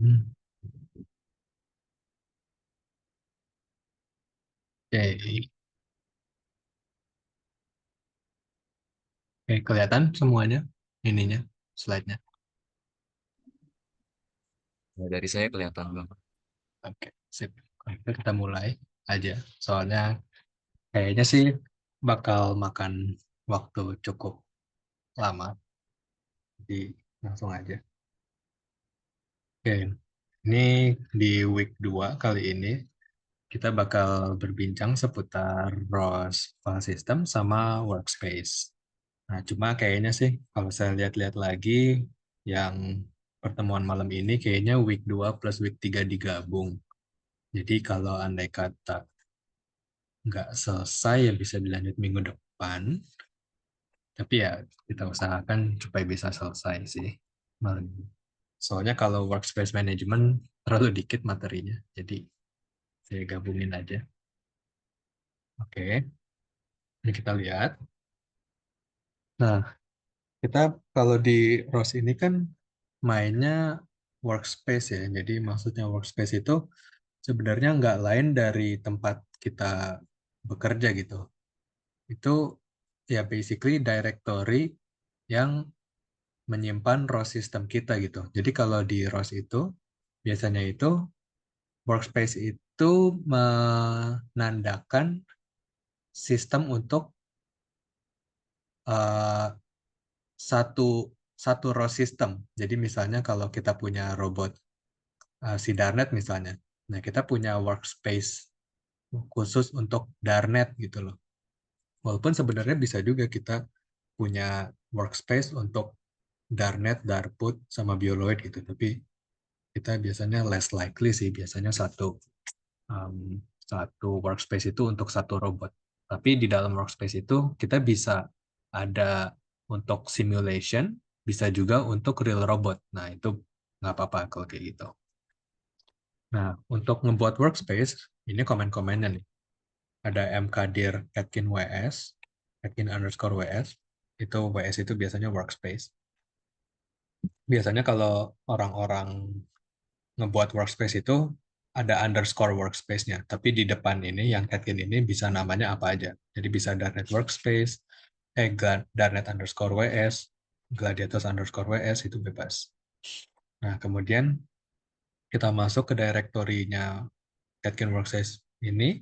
Hmm. Oke, oke, kelihatan semuanya ininya, slide-nya. Ya, dari saya kelihatan banget. Oke, sip. Kalau gitu kita mulai aja. Soalnya kayaknya sih bakal makan waktu cukup lama. Jadi langsung aja. Oke, ini di week 2 kali ini kita bakal berbincang seputar ROS file system sama workspace. Nah, cuma kayaknya sih kalau saya lihat-lihat lagi yang pertemuan malam ini kayaknya week 2 plus week 3 digabung. Jadi kalau andai kata nggak selesai ya bisa dilanjut minggu depan. Tapi ya kita usahakan supaya bisa selesai sih malam ini. Soalnya kalau workspace management terlalu dikit materinya. Jadi saya gabungin aja. Oke, ini kita lihat. Nah, kita kalau di ROS ini kan mainnya workspace ya. Jadi maksudnya workspace itu sebenarnya nggak lain dari tempat kita bekerja gitu. Itu ya basically directory yang menyimpan ROS system kita gitu. Jadi kalau di ROS itu biasanya itu workspace itu menandakan sistem untuk eh, satu satu ROS system. Jadi misalnya kalau kita punya robot si Darnet misalnya, nah kita punya workspace khusus untuk Darnet gitu loh. Walaupun sebenarnya bisa juga kita punya workspace untuk Darnet, Darput, sama Bioloid gitu. Tapi kita biasanya less likely sih, biasanya satu workspace itu untuk satu robot. Tapi di dalam workspace itu kita bisa ada untuk simulation, bisa juga untuk real robot. Nah, itu nggak apa-apa kalau kayak gitu. Nah, untuk ngebuat workspace, ini komen-komennya nih. Ada mkdir catkin ws, catkin underscore ws, itu ws itu biasanya workspace. Biasanya kalau orang-orang ngebuat workspace itu ada underscore workspace-nya, tapi di depan ini yang Catkin ini bisa namanya apa aja. Jadi bisa Darnet Workspace, Darnet underscore WS, Gladiatus underscore WS itu bebas. Nah, kemudian kita masuk ke direktorinya Catkin Workspace ini.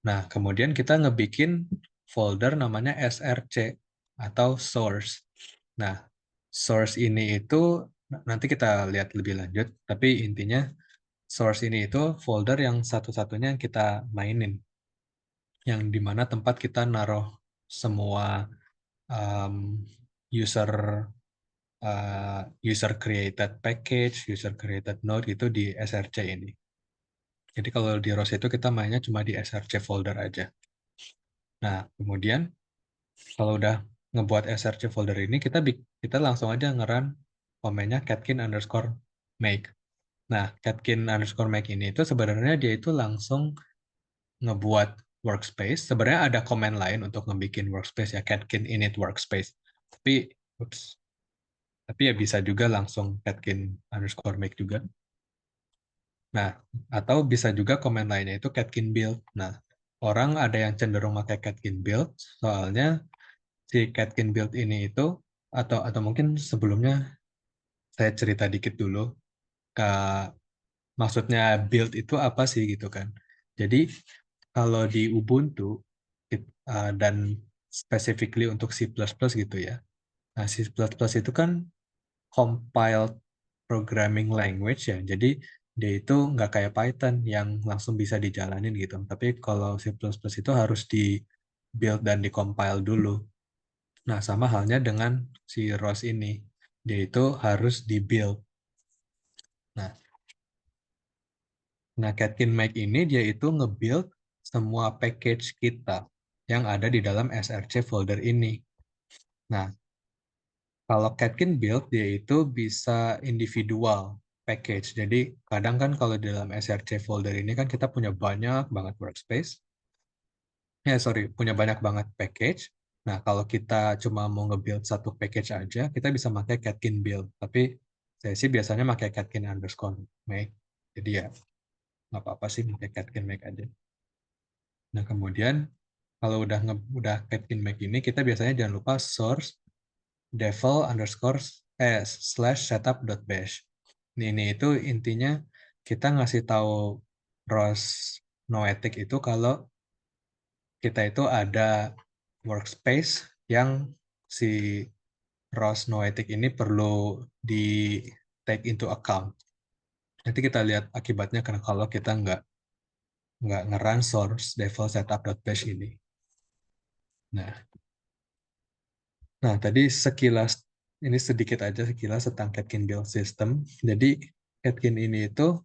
Nah, kemudian kita ngebikin folder namanya src atau source. Nah, source ini itu nanti kita lihat lebih lanjut, tapi intinya source ini itu folder yang satu-satunya yang kita mainin, yang dimana tempat kita naruh semua um, user user created package, user created node itu di src ini. Jadi kalau di ROS itu kita mainnya cuma di src folder aja. Nah, kemudian kalau udah ngebuat src folder ini, kita langsung aja ngeran komennya catkin underscore make. Nah, catkin underscore make ini itu sebenarnya dia itu langsung ngebuat workspace. Sebenarnya ada command lain untuk ngebikin workspace ya, catkin init workspace. Tapi, ups, tapi ya bisa juga langsung catkin underscore make juga. Nah, atau bisa juga command lainnya itu catkin build. Nah, orang ada yang cenderung pakai catkin build, soalnya si catkin build ini itu, atau mungkin sebelumnya saya cerita dikit dulu, ke, maksudnya build itu apa sih gitu kan. Jadi, kalau di Ubuntu, dan specifically untuk C++ gitu ya. Nah, C++ itu kan compiled programming language ya. Jadi dia itu nggak kayak Python yang langsung bisa dijalanin gitu. Tapi kalau C++ itu harus di build dan di compile dulu. Nah, sama halnya dengan si ROS ini. Dia itu harus di build. Nah, Catkin Make ini dia itu nge-build semua package kita yang ada di dalam src folder ini. Nah, kalau Catkin build dia itu bisa individual package. Jadi kadang kan kalau di dalam src folder ini kan kita punya banyak banget workspace. Ya sorry, punya banyak banget package. Nah kalau kita cuma mau nge-build satu package aja, kita bisa pakai Catkin build. Tapi Saya sih biasanya pakai catkin underscore make. Jadi ya nggak apa-apa sih pakai catkin make aja. Nah kemudian kalau udah catkin make ini, kita biasanya jangan lupa source devel underscore slash setup.bash. Ini itu intinya kita ngasih tahu ROS Noetic itu kalau kita itu ada workspace yang si ROS Noetic ini perlu di take into account. Nanti kita lihat akibatnya karena kalau kita nggak nge-run source devel setup.bash ini. Nah, tadi sekilas ini sedikit aja sekilas tentang Catkin build system. Jadi Catkin ini itu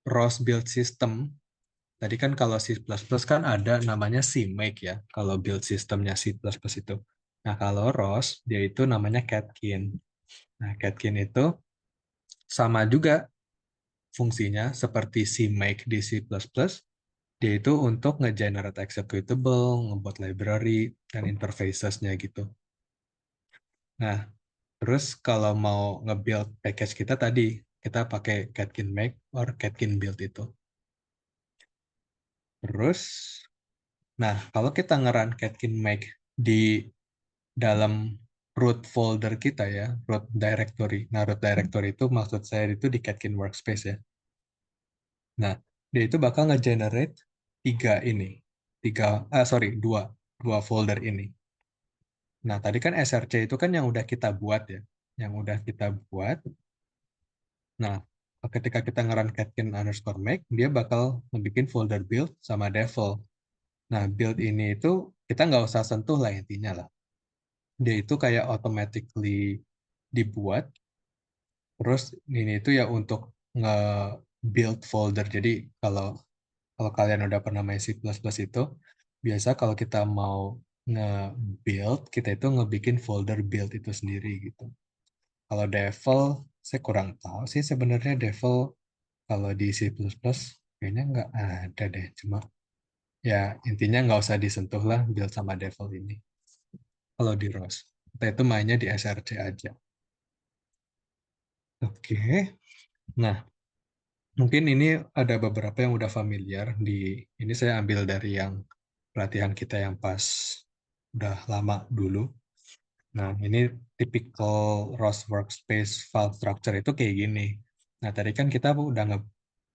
ROS build system. Tadi kan kalau C++ kan ada namanya CMake ya, kalau build systemnya C++ itu. Nah, kalau ROS dia itu namanya Catkin. Nah, Catkin itu sama juga fungsinya seperti CMake di C++. Dia itu untuk nge-generate executable, ngebuat library, dan interfaces-nya gitu. Nah, terus kalau mau nge-build package kita tadi, kita pakai catkin make or catkin build itu. Terus, nah kalau kita nge-run catkin make di dalam root folder kita ya, root directory. Nah, root directory itu maksud saya itu di catkin workspace ya. Nah, dia itu bakal nge-generate tiga ini. Dua folder ini. Nah, tadi kan SRC itu kan yang udah kita buat ya. Yang udah kita buat. Nah, ketika kita nge-run catkin underscore make, dia bakal ngebikin folder build sama devel. Nah, build ini itu kita nggak usah sentuh lah intinya lah. Dia itu kayak automatically dibuat, terus ini itu ya untuk nge-build folder. Jadi kalau kalau kalian udah pernah main C++ itu, biasa kalau kita mau nge-build, kita itu ngebikin folder build itu sendiri gitu. Kalau devel, saya kurang tahu sih sebenarnya devel kalau di C++ kayaknya nggak ada deh. Cuma ya intinya nggak usah disentuh lah build sama devel ini. Kalau di ROS, kita itu mainnya di SRC aja. Oke, nah mungkin ini ada beberapa yang udah familiar di ini saya ambil dari yang pelatihan kita yang pas udah lama dulu. Nah, ini typical ROS workspace file structure itu kayak gini. Nah, tadi kan kita udah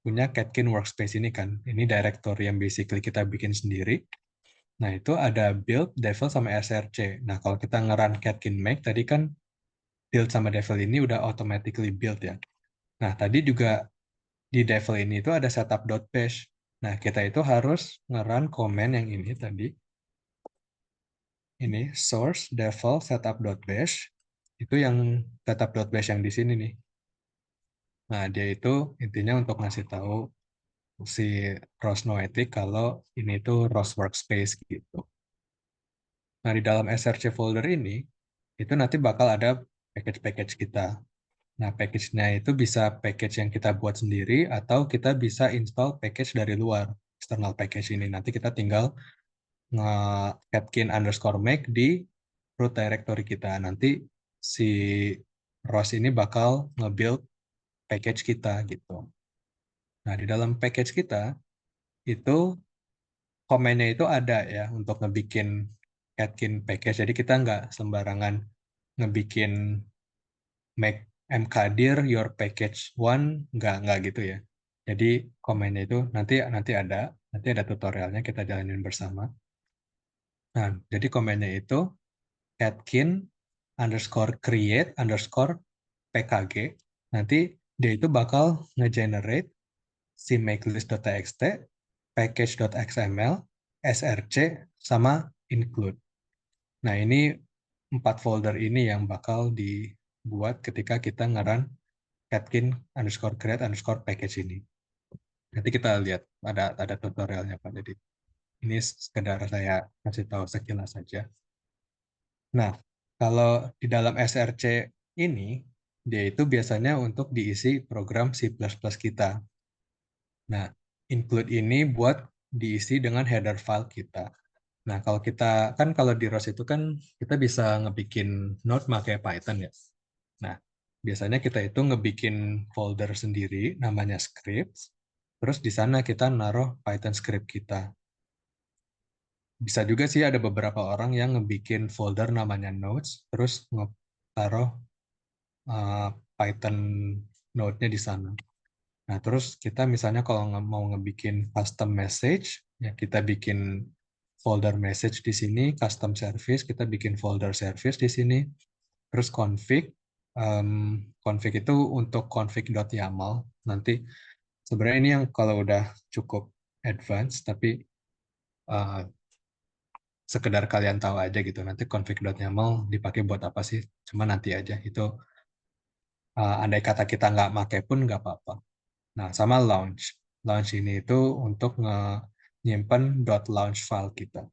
punya Catkin workspace ini kan. Ini directory yang basically kita bikin sendiri. Nah, itu ada build, devel, sama src. Nah, kalau kita nge-run Catkin make, tadi kan build sama devel ini udah automatically build ya. Nah, tadi juga di devel ini itu ada setup.bash. Nah, kita itu harus nge-run command yang ini tadi. Ini source devel setup.bash. Itu yang setup.bash yang di sini nih. Nah, dia itu intinya untuk ngasih tahu si ROS Noetic kalau ini tuh ROS Workspace gitu. Nah, di dalam src folder ini, itu nanti bakal ada package-package kita. Nah, package-nya itu bisa package yang kita buat sendiri atau kita bisa install package dari luar, external package ini. Nanti kita tinggal nge-catkin underscore make di root directory kita. Nanti si ROS ini bakal nge-build package kita gitu. Nah, di dalam package kita, itu komennya itu ada ya untuk ngebikin catkin package. Jadi kita nggak sembarangan ngebikin make mkdir your package one, nggak gitu ya. Jadi komennya itu nanti ada tutorialnya kita jalanin bersama. Nah, jadi komennya itu catkin underscore create underscore pkg. Nanti dia itu bakal nge-generate si makelist.txt, package.xml, src, sama include. Nah, ini 4 folder ini yang bakal dibuat ketika kita nge-run catkin underscore create underscore package ini. Nanti kita lihat ada tutorialnya Pak. Jadi ini sekedar saya kasih tahu sekilas saja. Nah, kalau di dalam src ini, dia itu biasanya untuk diisi program C++ kita. Nah, include ini buat diisi dengan header file kita. Nah, kalau kita kalau di ROS itu kan kita bisa ngebikin node pakai Python ya. Nah, biasanya kita itu ngebikin folder sendiri namanya scripts, terus di sana kita naruh Python script kita. Bisa juga sih ada beberapa orang yang ngebikin folder namanya notes, terus taruh Python node-nya di sana. Nah, terus kita misalnya kalau mau ngebikin custom message, ya kita bikin folder message di sini, custom service, kita bikin folder service di sini, terus config. Config itu untuk config.yaml. Nanti sebenarnya ini yang kalau udah cukup advance, tapi uh, sekedar kalian tahu aja gitu. Nanti config.yaml dipakai buat apa sih? Cuma nanti aja. Itu andai kata kita nggak pakai pun nggak apa-apa. Nah, sama launch. Launch ini itu untuk nyimpen .launch file kita.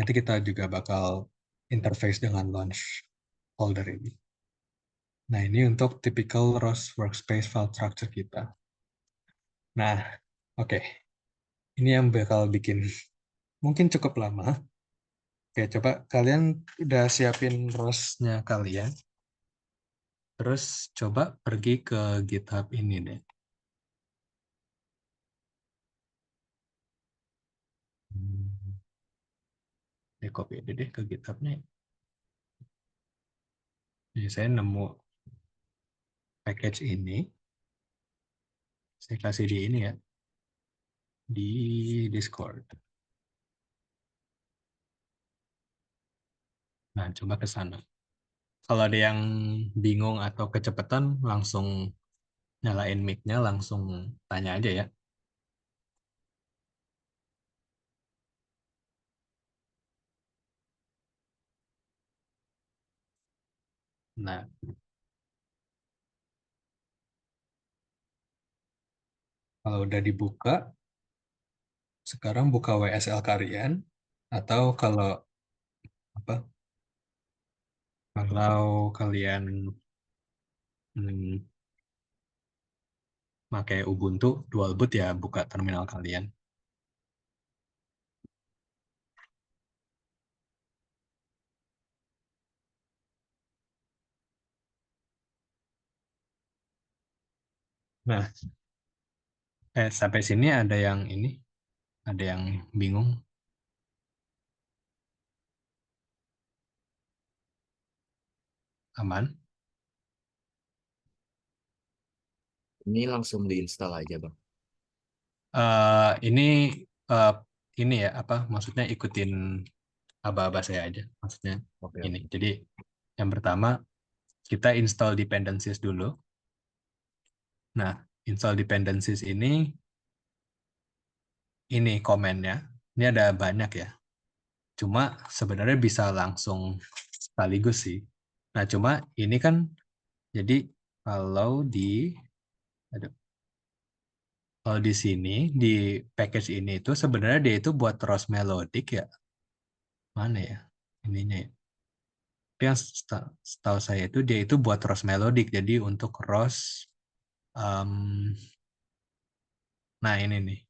Nanti kita juga bakal interface dengan launch folder ini. Nah, ini untuk typical ROS workspace file structure kita. Nah, oke. Ini yang bakal bikin mungkin cukup lama. Oke, coba kalian udah siapin ROS-nya kalian. Terus coba pergi ke GitHub ini deh. Saya copy aja deh ke GitHub-nya. Jadi saya nemu package ini. Saya kasih di ini ya, di Discord. Nah, coba ke sana. Kalau ada yang bingung atau kecepatan, langsung nyalain mic-nya, langsung tanya aja ya. Nah, kalau udah dibuka, sekarang buka WSL kalian, atau apa? Kalau kalian hmm, pakai Ubuntu dual boot ya, buka terminal kalian. Nah, sampai sini ada yang ini, ada yang bingung, aman. Ini langsung diinstal aja, Bang. Ini eh, ini ya apa? Maksudnya ikutin aba-aba saya aja. Maksudnya Oke, ini. oke. Jadi yang pertama kita install dependencies dulu. Nah, install dependencies ini komennya. Ini ada banyak ya. Cuma sebenarnya bisa langsung sekaligus sih. Nah, cuma ini kan jadi kalau di aduh, kalau di sini di package ini itu sebenarnya dia itu buat ROS melodic ya. Mana ya ininya ya? Tapi yang setahu saya itu dia itu buat ROS melodic. Jadi untuk ROS nah ini nih.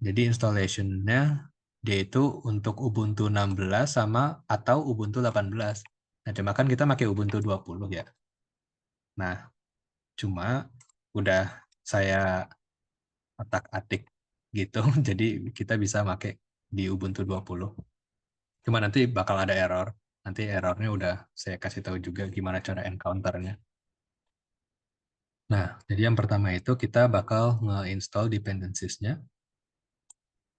Jadi installationnya dia itu untuk Ubuntu 16 sama atau Ubuntu 18. Nah, cuma kan kita pakai Ubuntu 20 ya. Nah, cuma udah saya atak-atik gitu. Jadi kita bisa pakai di Ubuntu 20. Cuma nanti bakal ada error. Nanti errornya udah saya kasih tahu juga gimana cara encounter-nya. Nah, jadi yang pertama itu kita bakal nge-install dependencies-nya.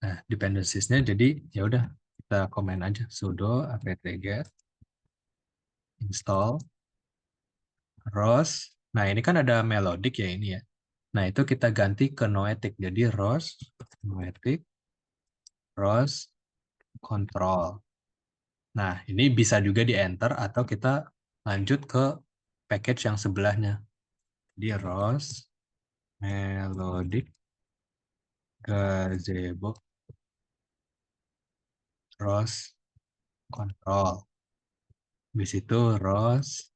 Nah, dependencies-nya jadi ya udah kita komen aja sudo apt-get install ROS. Nah, ini kan ada melodic ya ini ya. Nah, itu kita ganti ke noetic. Jadi ROS noetic ROS control. Nah, ini bisa juga di enter atau kita lanjut ke package yang sebelahnya. Di ROS melodic gazebo ROS control. Habis itu ROS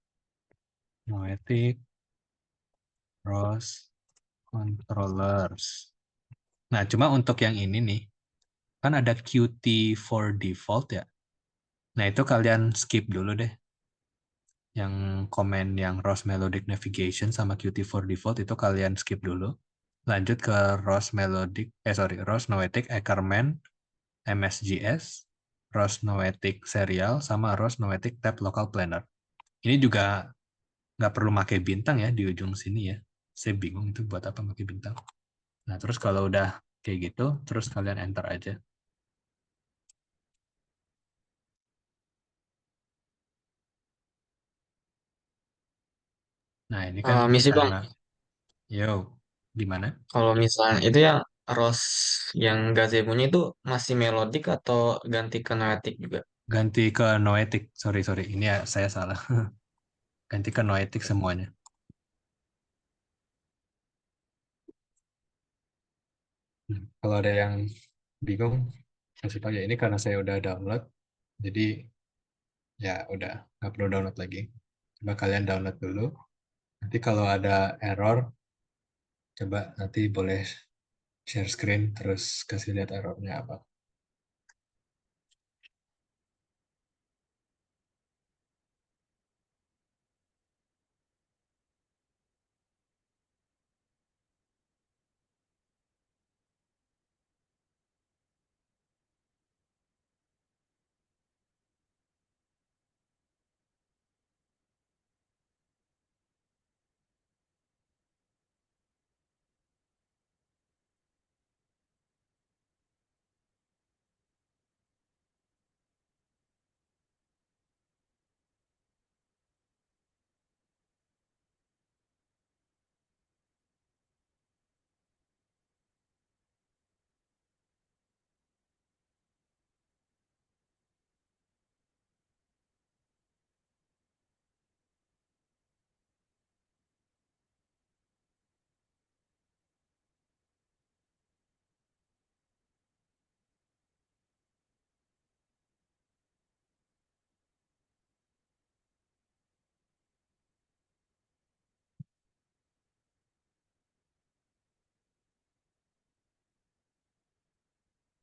noetic ROS controllers. Nah, cuma untuk yang ini nih, kan ada Qt for default ya. Nah, itu kalian skip dulu deh. Yang command yang ROS Melodic Navigation sama Qt4 Default itu kalian skip dulu. Lanjut ke ROS Noetic Ackerman, MSGS, ROS Noetic Serial, sama ROS Noetic Tab Local Planner. Ini juga nggak perlu pakai bintang ya di ujung sini ya. Saya bingung itu buat apa pakai bintang. Nah, terus kalau udah kayak gitu, terus kalian enter aja. Nah, ini kan Misi Bang, karena, yo, gimana? kalau misalnya itu yang Rose yang gazebo-nya itu masih melodik atau ganti ke noetic juga? Ganti ke Noetic. Sorry, sorry. Ini ya, saya salah. Ganti ke Noetic semuanya. Kalau ada yang bingung, kasih tahu ya. Ini karena saya udah download, jadi ya udah nggak perlu download lagi. Coba kalian download dulu. Nanti kalau ada error, coba nanti boleh share screen terus kasih lihat errornya apa.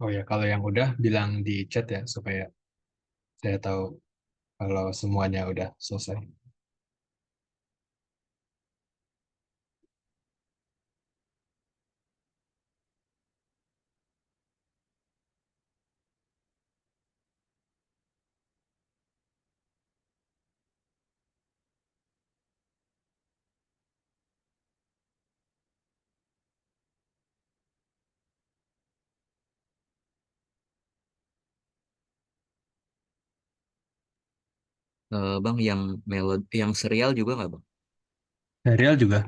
Oh ya, kalau yang udah bilang di chat ya supaya saya tahu kalau semuanya udah selesai. Bang, yang yang serial juga nggak bang? Serial juga,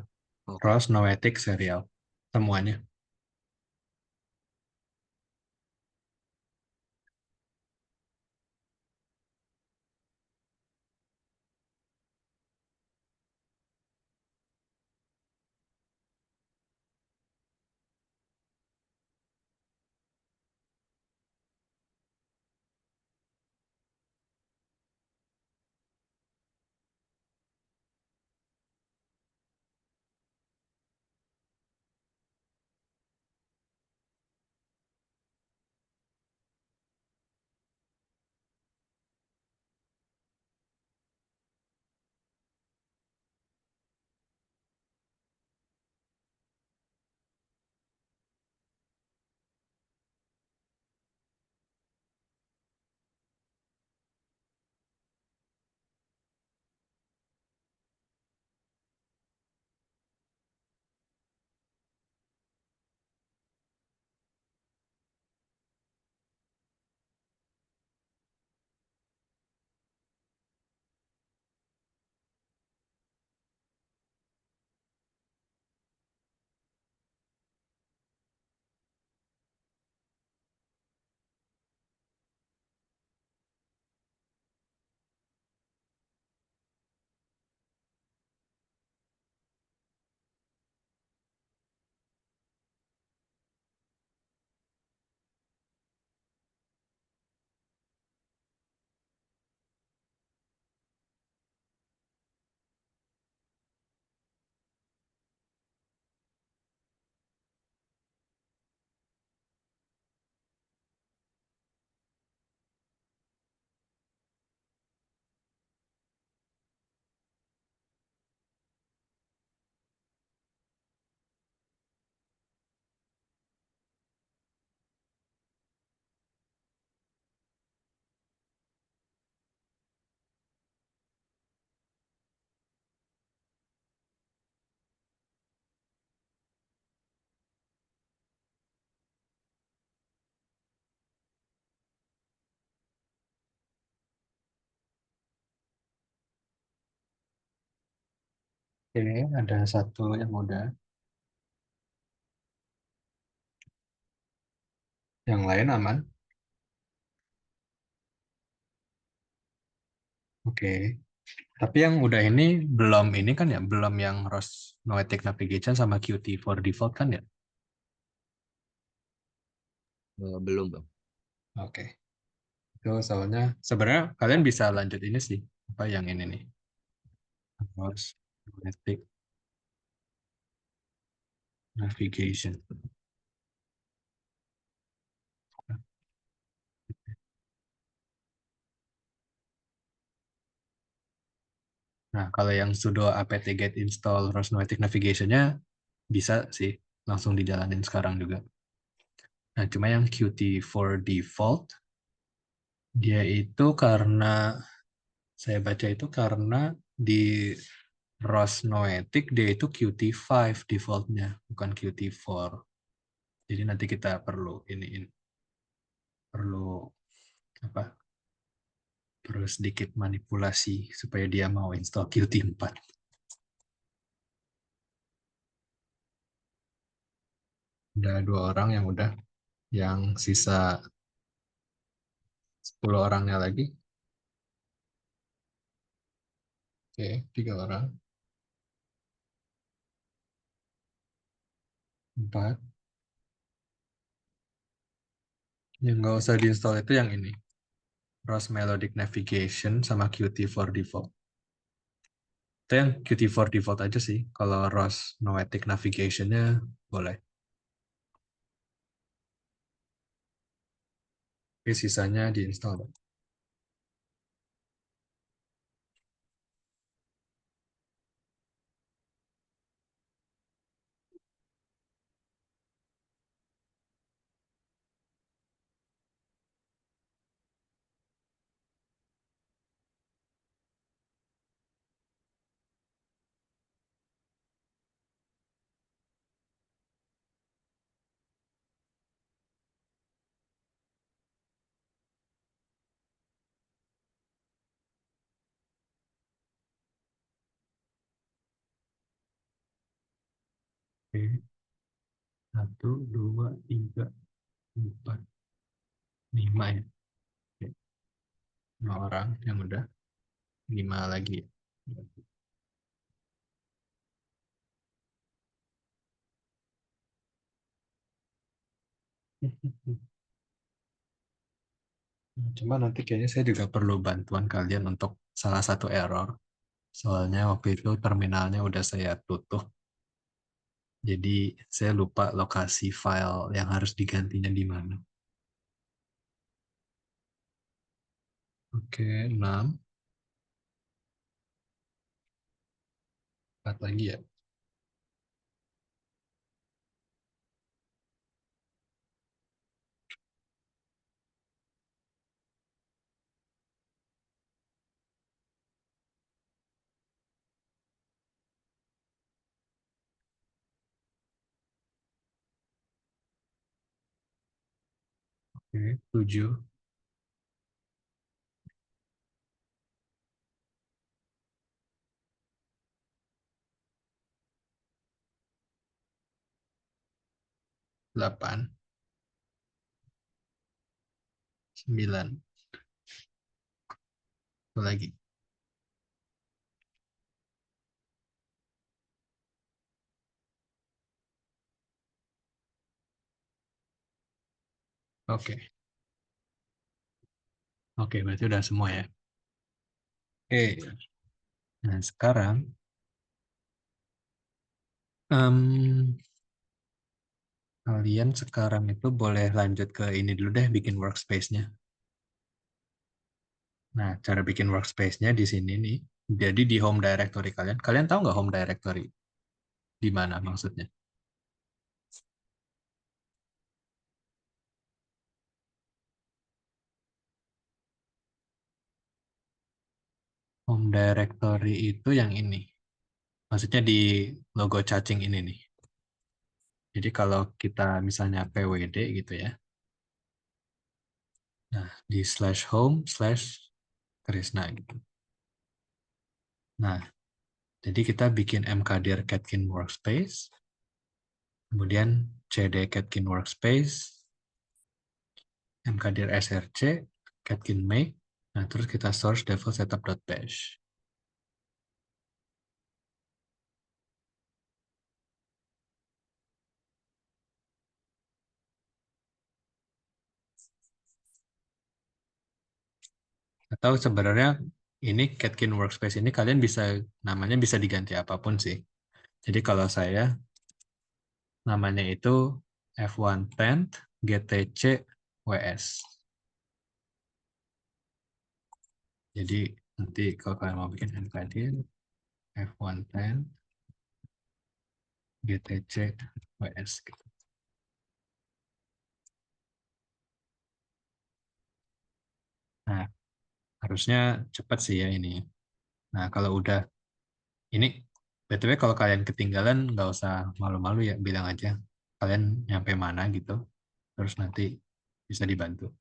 Oke. Rose Noetic serial. Semuanya. Oke, ada satu yang udah. Yang lain aman. Oke. Tapi yang udah ini belum ini kan ya, belum yang ROS Noetic Navigation sama Qt for default kan ya? Belum bang. Oke. Itu soalnya sebenarnya kalian bisa lanjut ini sih. Apa yang ini nih? ROS Noetic Navigation. Nah, kalau yang sudo apt get install ROS Noetic Navigation-nya bisa sih langsung dijalanin sekarang juga. Nah, cuma yang Qt for default dia itu karena saya baca itu karena di ROS Noetic dia itu Qt5 defaultnya, bukan Qt4. Jadi nanti kita perlu apa? Perlu sedikit manipulasi supaya dia mau install Qt4. Udah 2 orang yang udah, yang sisa 10 orangnya lagi. Oke, 3 orang, 4. Yang nggak usah diinstal itu yang ini. ROS Melodic Navigation sama Qt for default. Itu yang Qt for default aja sih. Kalau ROS Noetic Navigation-nya boleh. Tapi sisanya diinstal. Oke. 1, 2, 3, 4, 5 ya. Oke. 5 orang yang udah. 5 lagi. Cuma nanti kayaknya saya juga perlu bantuan kalian untuk salah satu error. Soalnya waktu itu terminalnya udah saya tutup. Jadi saya lupa lokasi file yang harus digantinya di mana. Oke, 6. 4 lagi ya. Oke, 7. 8. 9. Satu lagi. Oke. Oke, berarti udah semua ya. Oke. Nah, sekarang em, kalian sekarang itu boleh lanjut ke ini dulu deh, bikin workspace-nya. Nah, cara bikin workspace-nya di sini nih. Jadi di home directory kalian, kalian tahu nggak home directory? Di mana maksudnya? Home directory itu yang ini. Maksudnya di logo cacing ini nih. Jadi kalau kita misalnya pwd gitu ya. Nah, di /home/Krisna gitu. Nah, Jadi kita bikin mkdir Catkin Workspace, kemudian cd Catkin Workspace, mkdir src, Catkin make, nah terus kita source default setup.bash. Atau sebenarnya ini Catkin Workspace ini kalian bisa namanya bisa diganti apapun sih. Jadi kalau saya namanya itu F1 Paint GTC WS. Jadi nanti kalau kalian mau bikin mkdir F1 Paint GTC WS gitu. Nah, harusnya cepat sih ya ini. Nah, kalau udah ini BTW kalau kalian ketinggalan nggak usah malu-malu ya, bilang aja kalian nyampe mana gitu. Terus nanti bisa dibantu.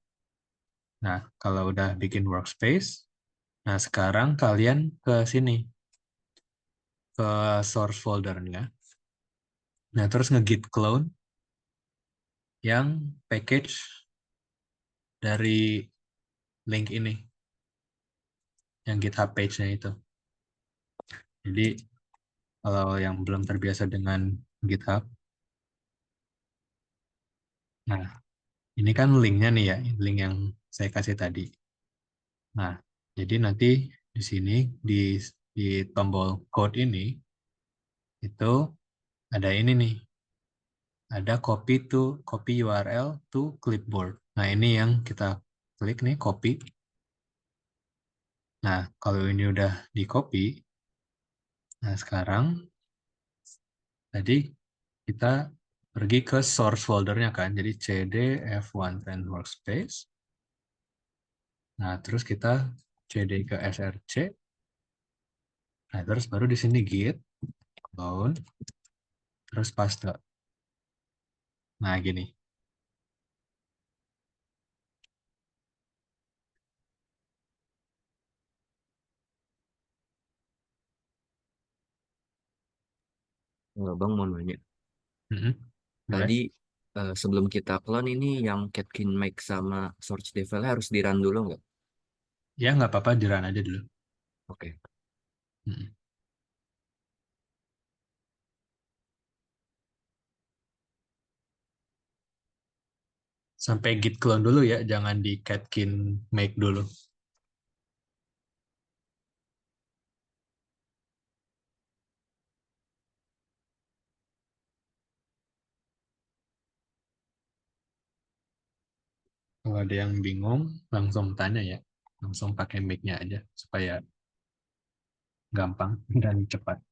Nah, kalau udah bikin workspace, nah sekarang kalian ke sini, ke source foldernya. Nah, terus nge-git clone yang package dari link ini, yang GitHub page-nya itu. Jadi, kalau yang belum terbiasa dengan GitHub, nah, ini kan linknya nih ya, link yang saya kasih tadi. Nah, jadi nanti di sini, di tombol code ini, itu ada ini nih, ada copy URL to clipboard. Nah, ini yang kita klik nih, copy. Nah, kalau ini udah di copy, nah sekarang tadi kita pergi ke source foldernya kan, jadi cd f1 trend workspace. Nah, terus kita cd ke src. Nah, terus baru di sini git clone, terus paste. Nah, gini. Bang mau nanya. Mhm. Boleh? Tadi sebelum kita clone ini yang Catkin make sama source developnya harus di run dulu nggak? Ya, nggak apa-apa, di run aja dulu. Oke. Mhm. Sampai git clone dulu ya, jangan di catkin make dulu. Kalau ada yang bingung, langsung tanya ya. Langsung pakai make-nya aja, supaya gampang dan cepat.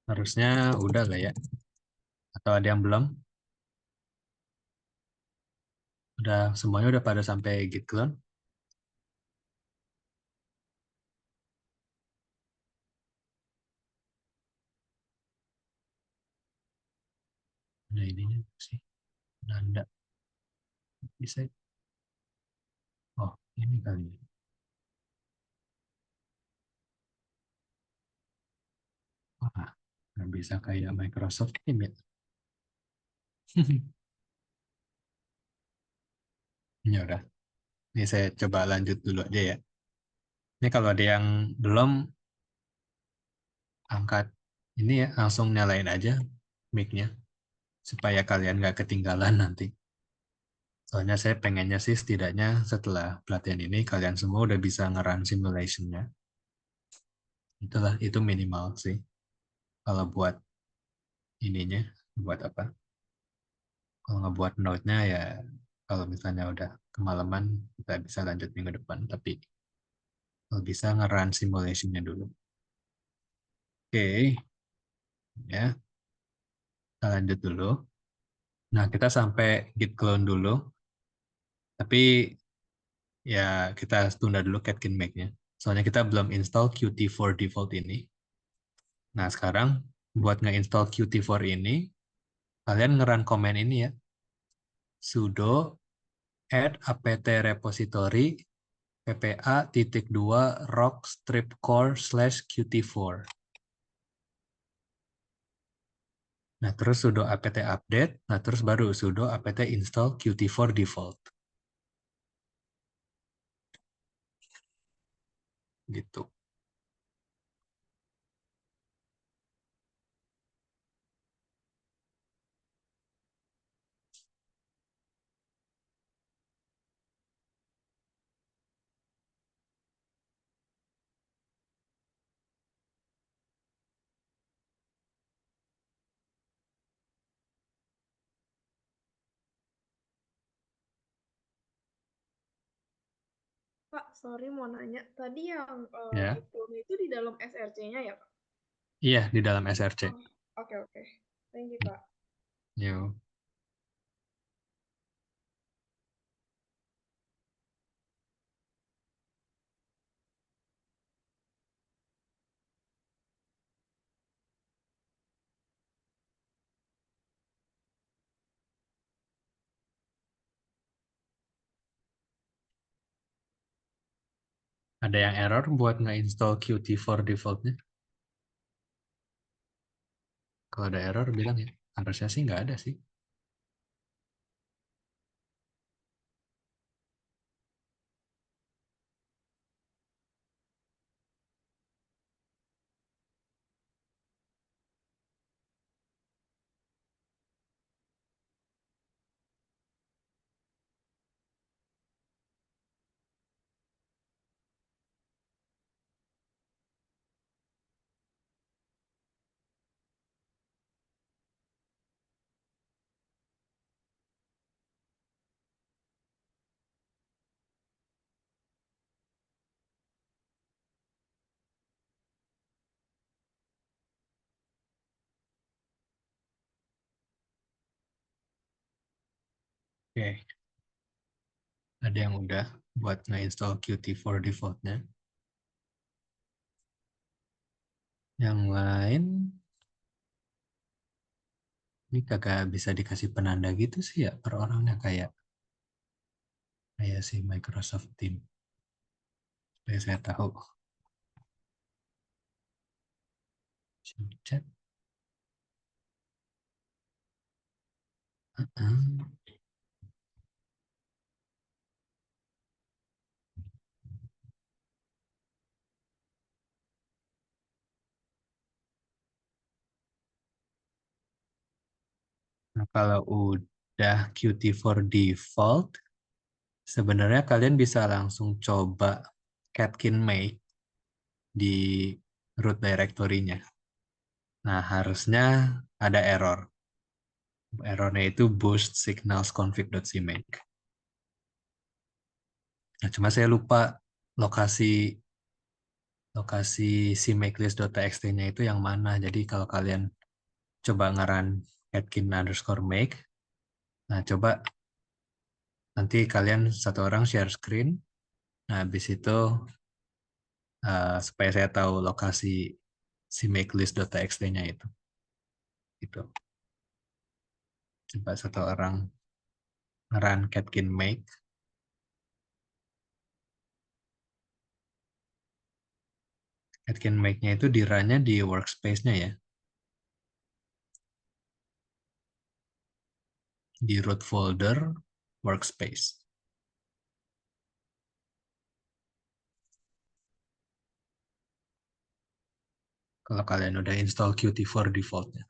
Harusnya udah lah ya. Atau ada yang belum? Udah semuanya udah pada sampai git clone? Nah ininya sih. Nanda. Bisa. Oh, ini kali ya. Wah, nggak bisa kayak Microsoft Teams ya. Ya udah. Ini saya coba lanjut dulu aja ya. Ini kalau ada yang belum, angkat ini ya, langsung nyalain aja mic-nya. Supaya kalian nggak ketinggalan nanti. Soalnya saya pengennya sih setidaknya setelah pelatihan ini kalian semua udah bisa nge-run simulation-nya. Itulah, itu minimal sih. Kalau buat ininya, buat apa? Kalau ngebuat note-nya ya, kalau misalnya udah kemalaman, kita bisa lanjut minggu depan. Tapi Kalau bisa nge-run simulation-nya dulu. Oke, ya. Kita lanjut dulu. Nah, kita sampai git clone dulu. Tapi ya kita tunda dulu Catkin Make-nya. Soalnya kita belum install Qt4 default ini. Nah, sekarang buat nge-install Qt4 ini, kalian nge-run command ini ya. Sudo add apt repository ppa-2 rock strip core / qt4. Nah, terus sudo apt update. Nah, terus baru sudo apt install qt4 default. Gitu. Pak, sorry mau nanya. Tadi yang Ya. git clone itu di dalam SRC-nya ya, Pak? Iya, di dalam src. Oh, oke, oke. Thank you, Pak. Yuk. Ada yang error buat nge-install Qt4 defaultnya? Kalau ada error bilang ya. Harusnya sih nggak ada sih. Oke. Ada yang udah buat nge-install Qt4 defaultnya. Yang lain, ini kagak bisa dikasih penanda gitu sih ya per orangnya kayak si Microsoft Teams. Supaya saya tahu. Chat. Nah, kalau udah Qt4 default, sebenarnya kalian bisa langsung coba Catkin Make di root directory-nya. Nah, harusnya ada error. Errornya itu boost signals config.cmake. Nah, cuma saya lupa lokasi lokasi cmakelist.txt-nya itu yang mana. Jadi kalau kalian coba ngeran catkin_make, nah coba nanti kalian satu orang share screen. Nah, habis itu supaya saya tahu lokasi cmakelist.txt-nya itu. Gitu. Coba satu orang ngeran catkin make. Catkin make-nya itu di run-nya di workspace-nya ya. Di root folder workspace. Kalau kalian udah install Qt4 default-nya.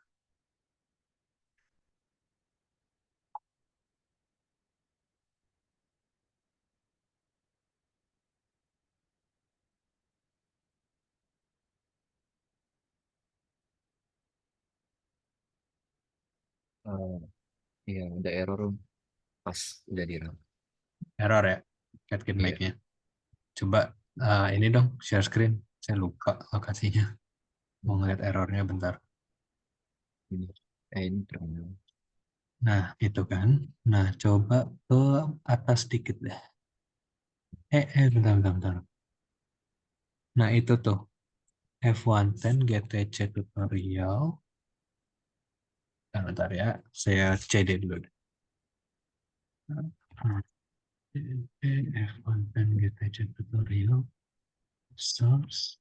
Eh, Iya, ada error pas udah di run. Error ya, catkin Iya. make-nya. Coba Ini dong, share screen. Saya lupa lokasinya. Mau ngeliat errornya bentar. Ini, ini terminal. Nah, itu kan. Nah, coba ke atas dikit deh. Bentar. Nah, itu tuh. F110 GTC tutorial. Bentar ya, saya CD dulu deh. Nah, F110 GTC tutorial. Source.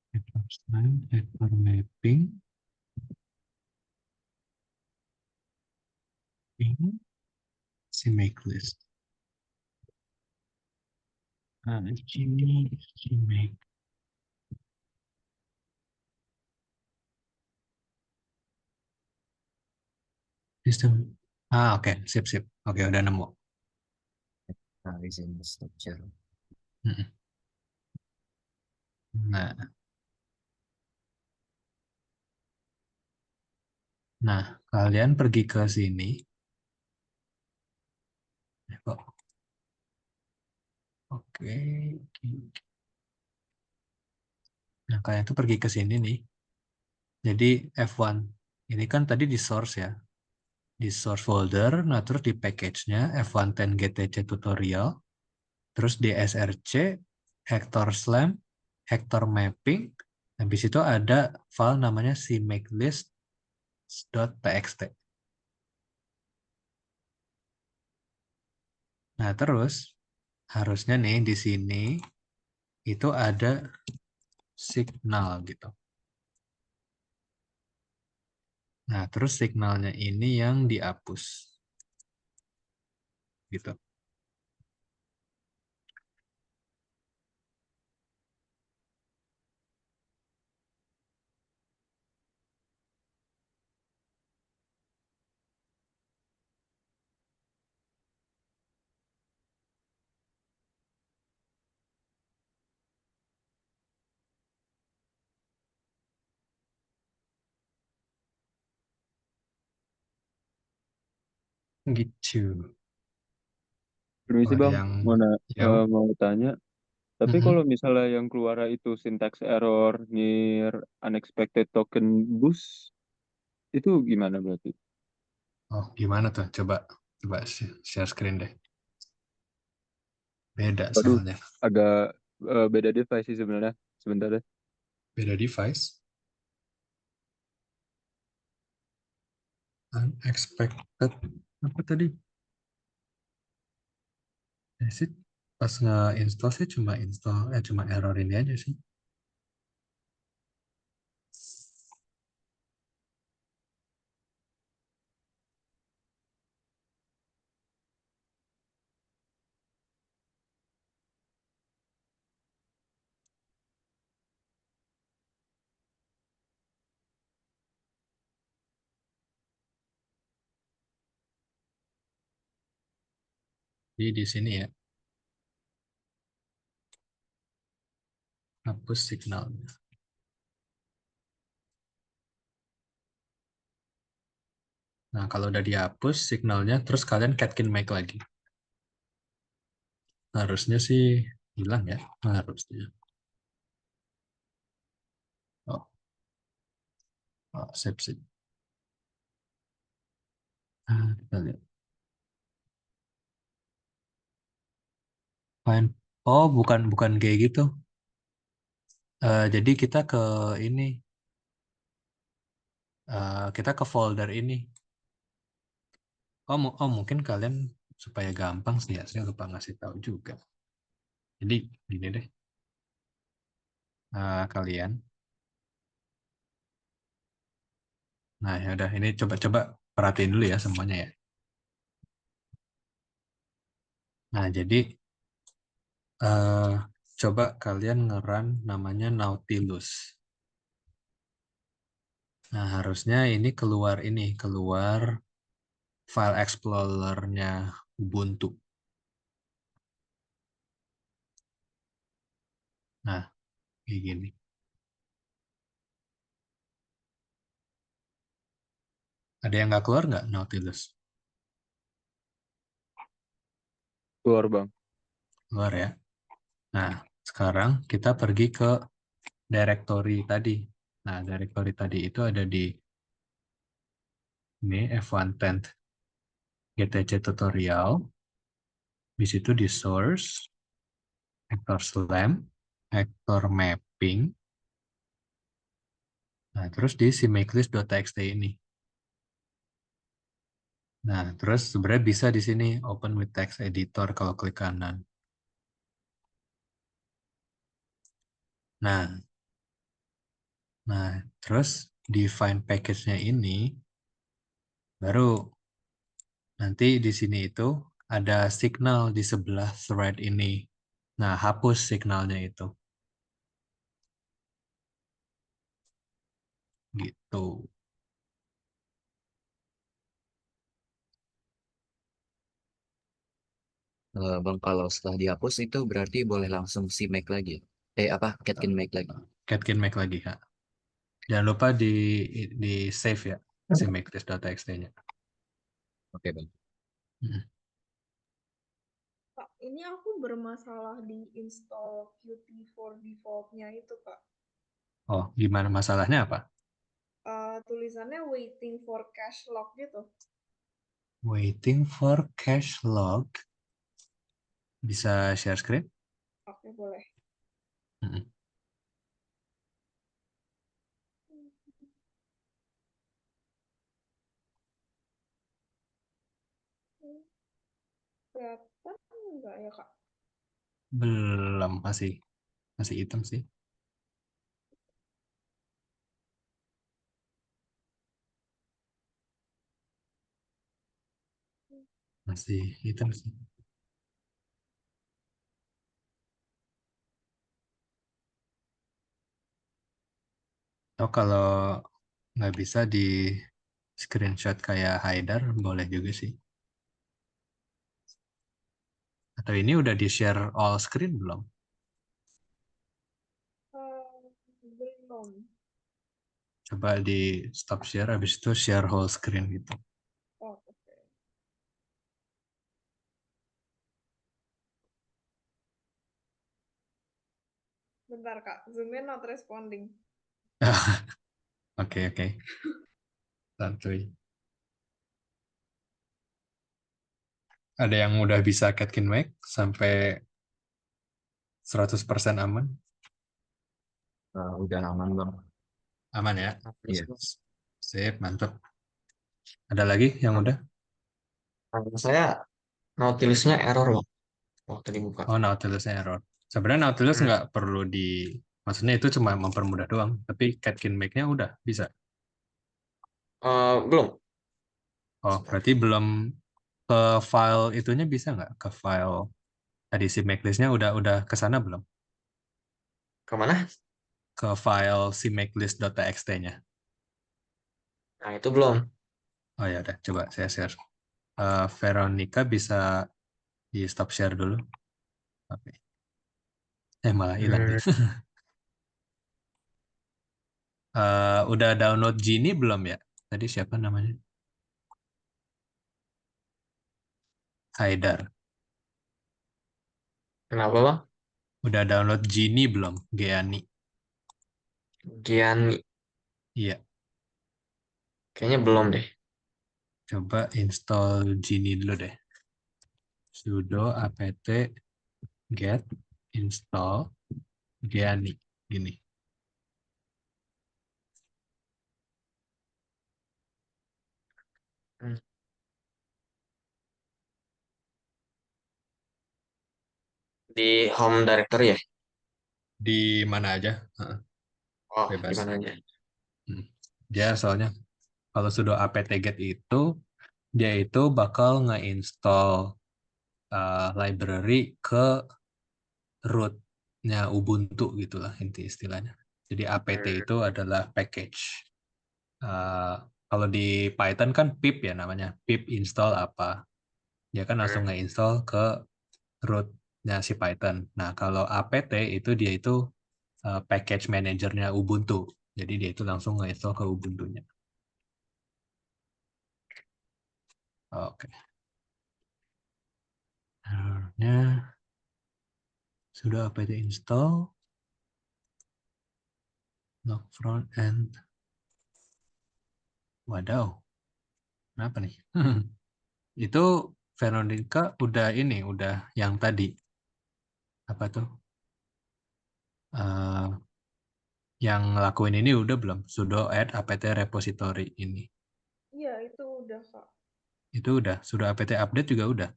Vector mapping. Ini si make list. Ini si make system. Oke, sip. Oke, udah nemu. Horizon structure. Mm-mm. Nah, kalian pergi ke sini. Oke. Nah, kalian tuh pergi ke sini nih. Jadi F1 ini kan tadi di source ya. Di source folder, nah terus di package-nya F110 GTC tutorial. Terus di SRC, Hector Slam, Hector Mapping. Habis itu ada file namanya cmakelist.txt. Nah, terus harusnya nih di sini itu ada signal gitu. Nah, terus signalnya ini yang dihapus. Gitu. Gitu. Permisi Ada Bang, yang ya. mau tanya. Tapi kalau Mm-mm. misalnya yang keluar itu syntax error near unexpected token boost, itu gimana berarti? Oh, gimana tuh? Coba share screen deh. Beda Waduh, soalnya. agak beda device sih sebenarnya. Sebentar deh. Beda device. Unexpected. Apa tadi? Sih pas nge-install sih cuma error ini aja sih. Jadi di sini ya, hapus signalnya. Nah, kalau udah dihapus signalnya, terus kalian Catkin Make lagi. Harusnya sih hilang ya, harusnya. Oh, sip. Kita lihat. Fine. Oh, bukan kayak gitu. Jadi kita ke ini, kita ke folder ini. Mungkin kalian supaya gampang sih ya, saya lupa ngasih tahu juga. Jadi gini deh, kalian. Nah, ya udah ini coba perhatiin dulu ya semuanya ya. Nah, jadi coba kalian nge-run namanya Nautilus. Nah, harusnya ini keluar file explorer-nya Ubuntu. Nah, kayak gini. Ada yang nggak keluar nggak Nautilus? Keluar Bang. Keluar ya. Nah, Sekarang kita pergi ke directory tadi. Nah, directory tadi itu ada di ini F1 Tent GTC tutorial. Di situ di source, actor slam, actor mapping. Nah, terus di cmake_list.txt ini. Nah, terus sebenarnya bisa di sini open with text editor kalau klik kanan. Nah, terus di find package-nya ini baru nanti di sini itu ada signal di sebelah thread ini. Nah, hapus signalnya itu. Gitu. Bang, kalau setelah dihapus itu berarti boleh langsung si make lagi. Catkin make lagi. Catkin make lagi, Kak. Jangan lupa di save ya, si make_list.txt-nya. Oke, Bang. Kak, ini aku bermasalah di install Qt4 default-nya itu, Kak. Oh, gimana masalahnya apa? Tulisannya waiting for cache lock gitu. Waiting for cache log. Bisa share screen? Oke, boleh. Mm-mm. Kelihatan enggak ya, Kak? Belum, masih hitam sih. Masih hitam sih. Atau kalau nggak bisa di screenshot kayak Haidar, boleh juga sih. Atau ini udah di share all screen belum? Belum. Coba di stop share, habis itu share whole screen gitu. Oh, oke. Bentar, Kak. Zoom-in not responding. Oke. Santuy. Ada yang udah bisa Catkin Make sampai 100% aman? Udah aman, Bang. Aman ya? Iya. Sip, mantap. Ada lagi yang udah? Saya Nautilus-nya error loh waktu dibuka. Oh, Nautilus-nya error. Sebenarnya Nautilus Hmm. nggak perlu maksudnya itu cuma mempermudah doang. Tapi Catkin Make-nya udah bisa. Belum. Oh, berarti belum ke file itunya bisa nggak? Ke file tadi si Make_list-nya udah ke sana belum? Kemana? Ke file si Make_list.txt-nya. Nah, itu belum. Oh ya udah, coba saya share. Veronica bisa di stop share dulu. Oke. Malah hilang nih. Hmm. Udah download Genie belum ya? Tadi siapa namanya? Haidar. Kenapa, Bang? Udah download Genie belum? Gianni. Gianni. Iya. Kayaknya belum deh. Coba install Genie dulu deh. Sudo apt get install Gianni. Gini. Hmm. Di home directory ya? Di mana aja? Oh, di Bebas. mana aja? Dia soalnya kalau sudo apt get itu dia itu bakal nge-install library ke root-nya Ubuntu gitulah inti istilahnya. Jadi apt Hmm. itu adalah package. Uh, Kalau di Python kan pip ya namanya, pip install apa. Dia kan langsung Hmm. nge-install ke root-nya si Python. Nah, kalau apt itu dia itu package manajernya Ubuntu. Jadi dia itu langsung nge-install ke Ubuntu-nya. Oke. Errornya sudo apt install log front end. Wadaw, kenapa nih? Itu Veronica udah yang tadi apa tuh? Yang ngelakuin ini udah belum? Sudo add apt repository ini. Iya, itu udah, Kak. Itu udah. Sudo apt update juga udah.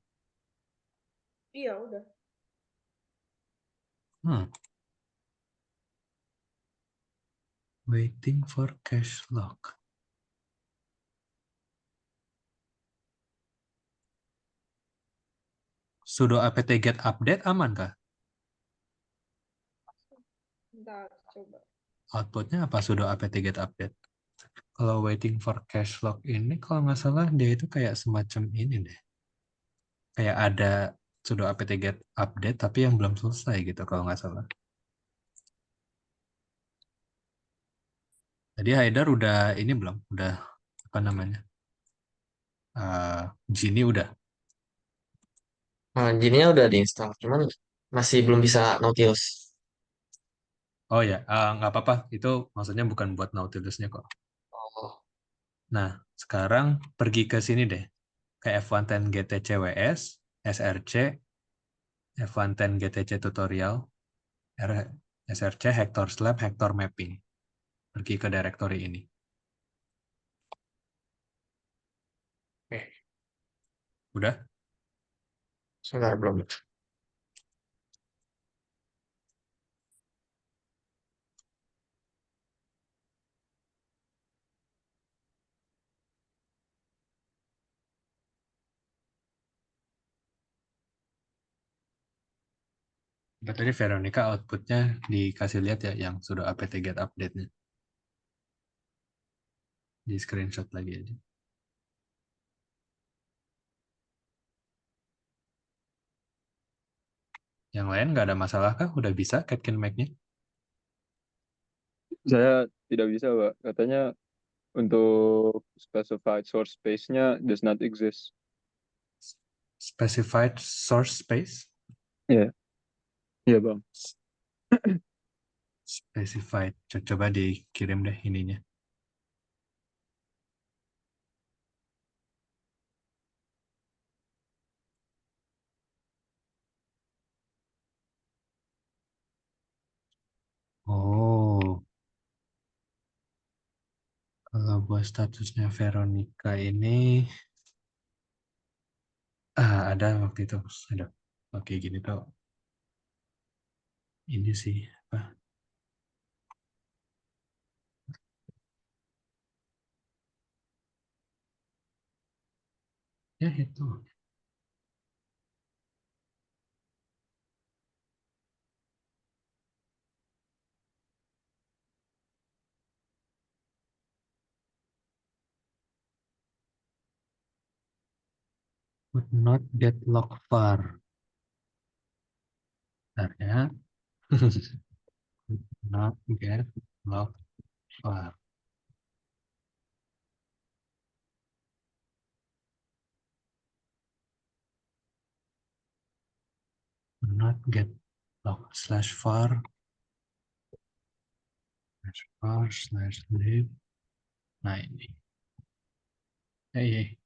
Iya, udah. Waiting for cache lock. Sudo apt get update aman kah? Bentar, coba. Outputnya apa sudo apt get update? Kalau waiting for cache lock ini kalau nggak salah dia itu kayak semacam ini deh. Kayak ada sudo apt get update tapi yang belum selesai gitu kalau nggak salah. Jadi Haidar udah ini belum? Udah apa namanya? Genie udah. Gininya udah diinstal, cuman masih belum bisa Nautilus. Oh ya, nggak apa-apa. Itu maksudnya bukan buat Nautilusnya kok. Oh, Nah, sekarang pergi ke sini deh. Ke F110 GTCWS, SRC, F110 GTC tutorial, SRC, Hector Slab, Hector Mapping. Pergi ke directory ini. oke. Udah? Sebentar, belum. Tadi Veronica outputnya dikasih lihat ya yang sudah apt get update-nya. Di screenshot lagi aja. Yang lain nggak ada masalah kah? Udah bisa Catkin Make-nya? Saya tidak bisa, Pak. Katanya untuk specified source space-nya does not exist. Specified source space? Iya, iya Bang. Specified. Coba dikirim deh ininya. Oh, kalau buat statusnya Veronica ini ada waktu itu. Ada. Oke, gini tuh. Ini sih apa? Ya itu. Would not get log var. Bentar ya. Would not get log var. Would not get log /var /var/lib. Nah ini. Hey.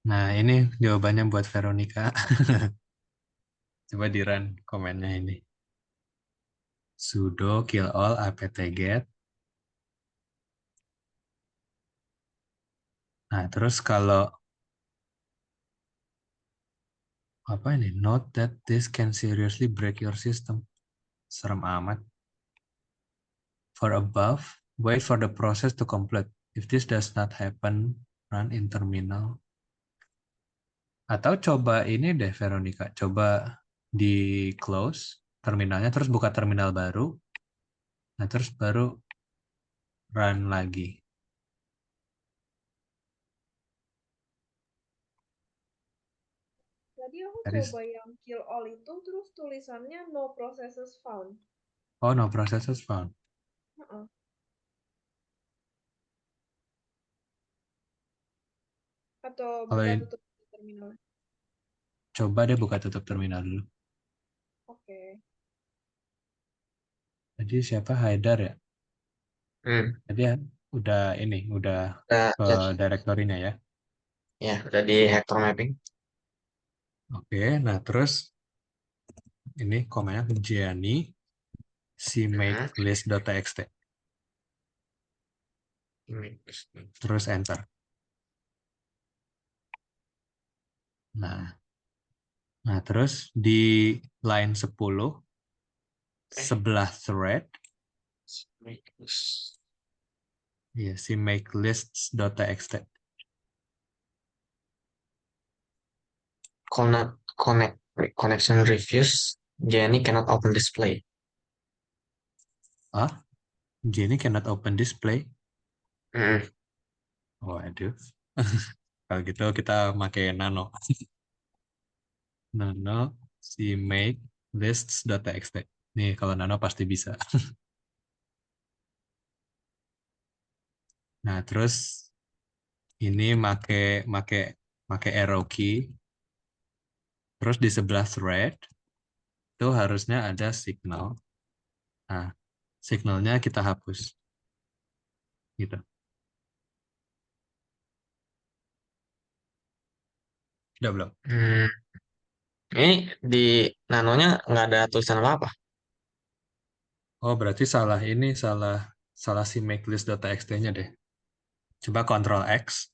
Nah ini jawabannya buat Veronica. Coba di run komennya ini. Sudo kill all apt-get. Nah terus kalau apa ini? Note that this can seriously break your system. Serem amat. For above, wait for the process to complete. If this does not happen, run in terminal. Atau coba ini deh Veronica, coba di close terminalnya, terus buka terminal baru. Nah terus baru run lagi. Tadi aku Tadi, coba yang kill all itu, terus tulisannya no processes found. oh no processes found. Heeh. Atau Kalau buka ini, tutup terminal. coba deh buka tutup terminal dulu. Oke. Tadi siapa Haidar ya? Hmm, Tadi ya, udah ini, udah udah, ke direktorinya ya. ya, udah di Hector mapping. Oke, nah terus ini komennya Gianni Hmm. cmake list.txt. Terus enter. Nah terus di line 10 sebelah thread ya cmake lists.txt. Connection refuse. Jenny cannot open display. Ah, Gianni cannot open display. Hmm. Oh, aduh. Kalau gitu kita pakai nano. Nano cmake lists.txt. Nih kalau nano pasti bisa. Nah, terus ini make arrow key. Terus di sebelah thread itu harusnya ada signal. Nah, signalnya kita hapus. Gitu. Udah belum? Hmm. Ini di nanonya nggak ada tulisan apa-apa. Oh, berarti salah ini, salah si makelist.txt-nya deh. Coba Ctrl X,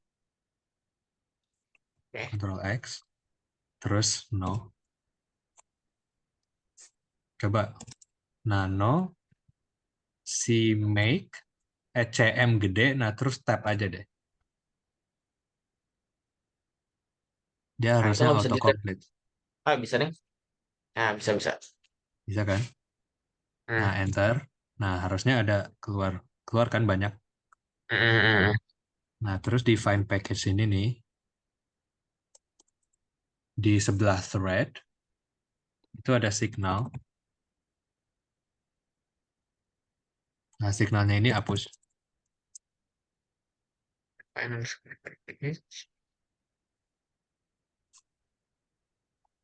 Oke. Ctrl X, terus no. Coba nano cmake cm gede, nah terus tab aja deh. Dia Nah, itu harusnya nggak bisa di autocomplete. bisa deh. Nah, bisa. Bisa kan? Nah, Hmm. enter. Nah, harusnya ada keluar. Keluar kan banyak. Hmm. Nah, terus di find package ini nih, di sebelah thread, itu ada signal. Nah, signalnya ini hapus.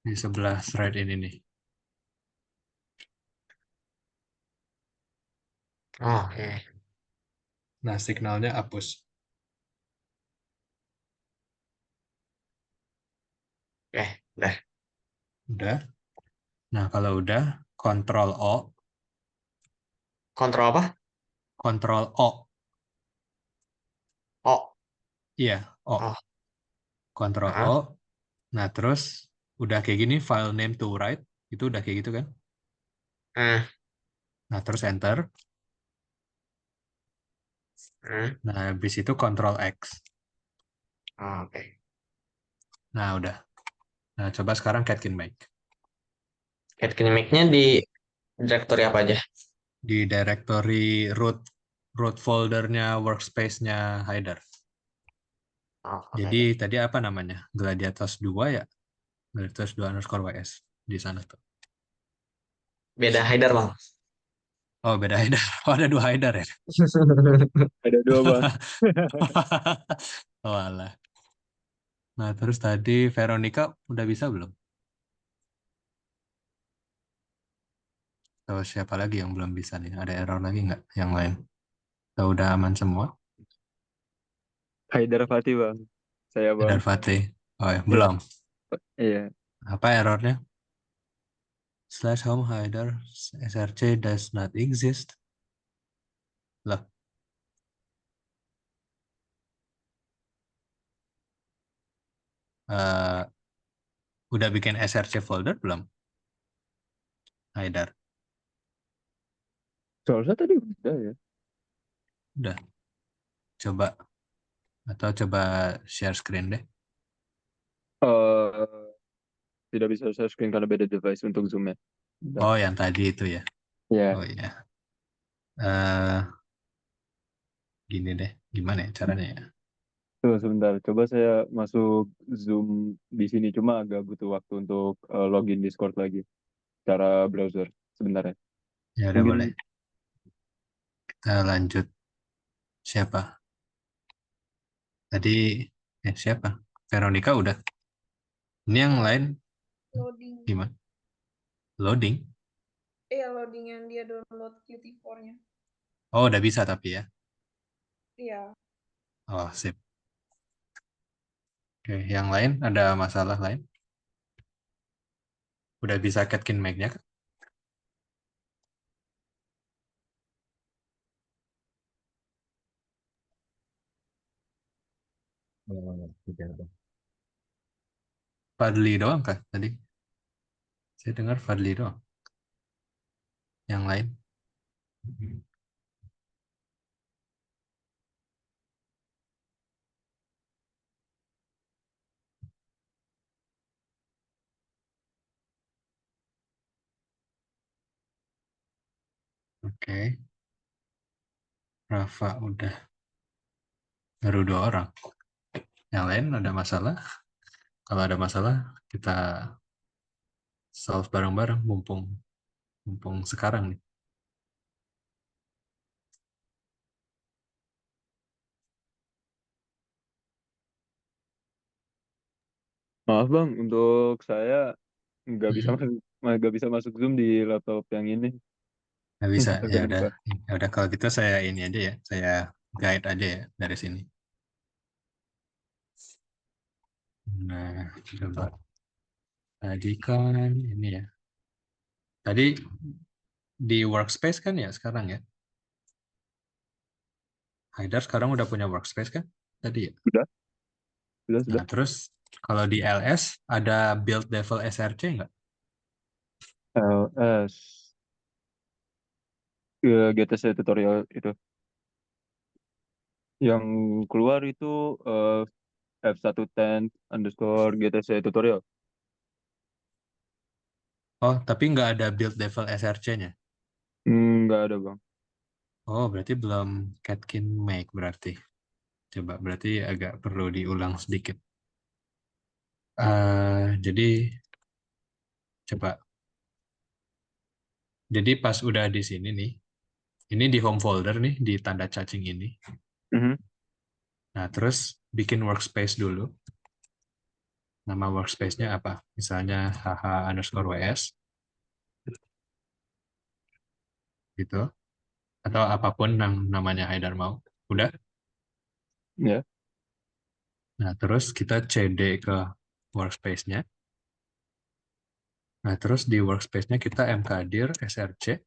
Di sebelah thread ini nih. Oh, oke. Nah, signalnya hapus. Oke, udah. Udah. Nah, kalau udah, Ctrl O. Kontrol apa? Ctrl O. Oh, Iya, O. oh. Ctrl O. Ah. Nah, terus udah kayak gini, file name to write. Itu udah kayak gitu kan? Hmm. Nah, terus enter. Hmm. Nah, habis itu Ctrl X. Oh, oke. Nah, udah. Nah, coba sekarang Catkin Make. Cat Kinemic-nya di directory apa aja? Di directory root foldernya workspace-nya Haidar. Oh, Jadi oke. tadi apa namanya? Gladiatos 2 ya? Gladiatos 2 underscore WS. Di sana tuh. Beda header, Bang. Oh, beda Haidar. Oh, ada 2 Haidar ya? Ada dua, Bang. Oh, alah. Nah, terus tadi Veronica udah bisa belum? Atau siapa lagi yang belum bisa nih? Ada error lagi nggak yang lain? Atau udah aman semua? Haidar Fatih, Bang. Saya, Bang. Haidar Fatih. Oh, ya, Iya. belum. Iya. Apa errornya? /home Haidar src does not exist. Lah, eh, udah bikin src folder belum? Haidar. Soalnya tadi udah ya. Udah. Coba. Atau coba share screen deh. Eh, tidak bisa share screen karena beda device untuk Zoom ya. Bentar. Oh, yang tadi itu ya. Ya. Oh iya. Eh, gini deh. Gimana ya caranya ya? Tuh sebentar, coba saya masuk Zoom di sini. Cuma agak butuh waktu untuk login Discord lagi. Cara browser. Sebentar ya. Ya udah Mungkin boleh. Kita lanjut. Siapa? Tadi siapa? Veronica udah. Ini yang lain Loading. gimana? Loading? Loading yang dia download Qt4-nya. Oh, udah bisa tapi ya. Iya. Oh, sip. Oke, yang lain ada masalah lain? Udah bisa Catkin Make-nya kan? Oh, tidak ada. Fadli doang kah tadi? Saya dengar Fadli doang. Yang lain? Oke, Rafa udah. Baru 2 orang. Yang lain ada masalah? Kalau ada masalah, kita solve bareng-bareng mumpung sekarang nih. maaf Bang, untuk saya Hmm, nggak bisa masuk Zoom di laptop yang ini. nggak bisa. Ya Agak udah. lupa. Ya udah kalau gitu saya ini aja ya. Saya guide aja ya dari sini. Nah, coba. Tadi kan ini ya. Tadi di workspace kan ya sekarang ya. Haidar sekarang udah punya workspace kan? Tadi ya. Sudah, sudah. Nah, terus kalau di LS ada build level SRC nggak? LS, GTC tutorial itu. Yang keluar itu F110_GTC tutorial. Oh, tapi nggak ada build level SRC-nya. Nggak ada Bang. Oh, berarti belum Catkin Make berarti. Coba, berarti agak perlu diulang sedikit. Jadi, coba. Jadi pas udah di sini nih, ini di home folder nih, di tanda cacing ini. Mhm. Nah, terus bikin workspace dulu. Nama workspace-nya apa? Misalnya hh_ws, gitu. Atau apapun yang namanya Haidar mau. Udah? Ya. Nah, terus kita cd ke workspace-nya. Nah, terus di workspace-nya kita mkdir src.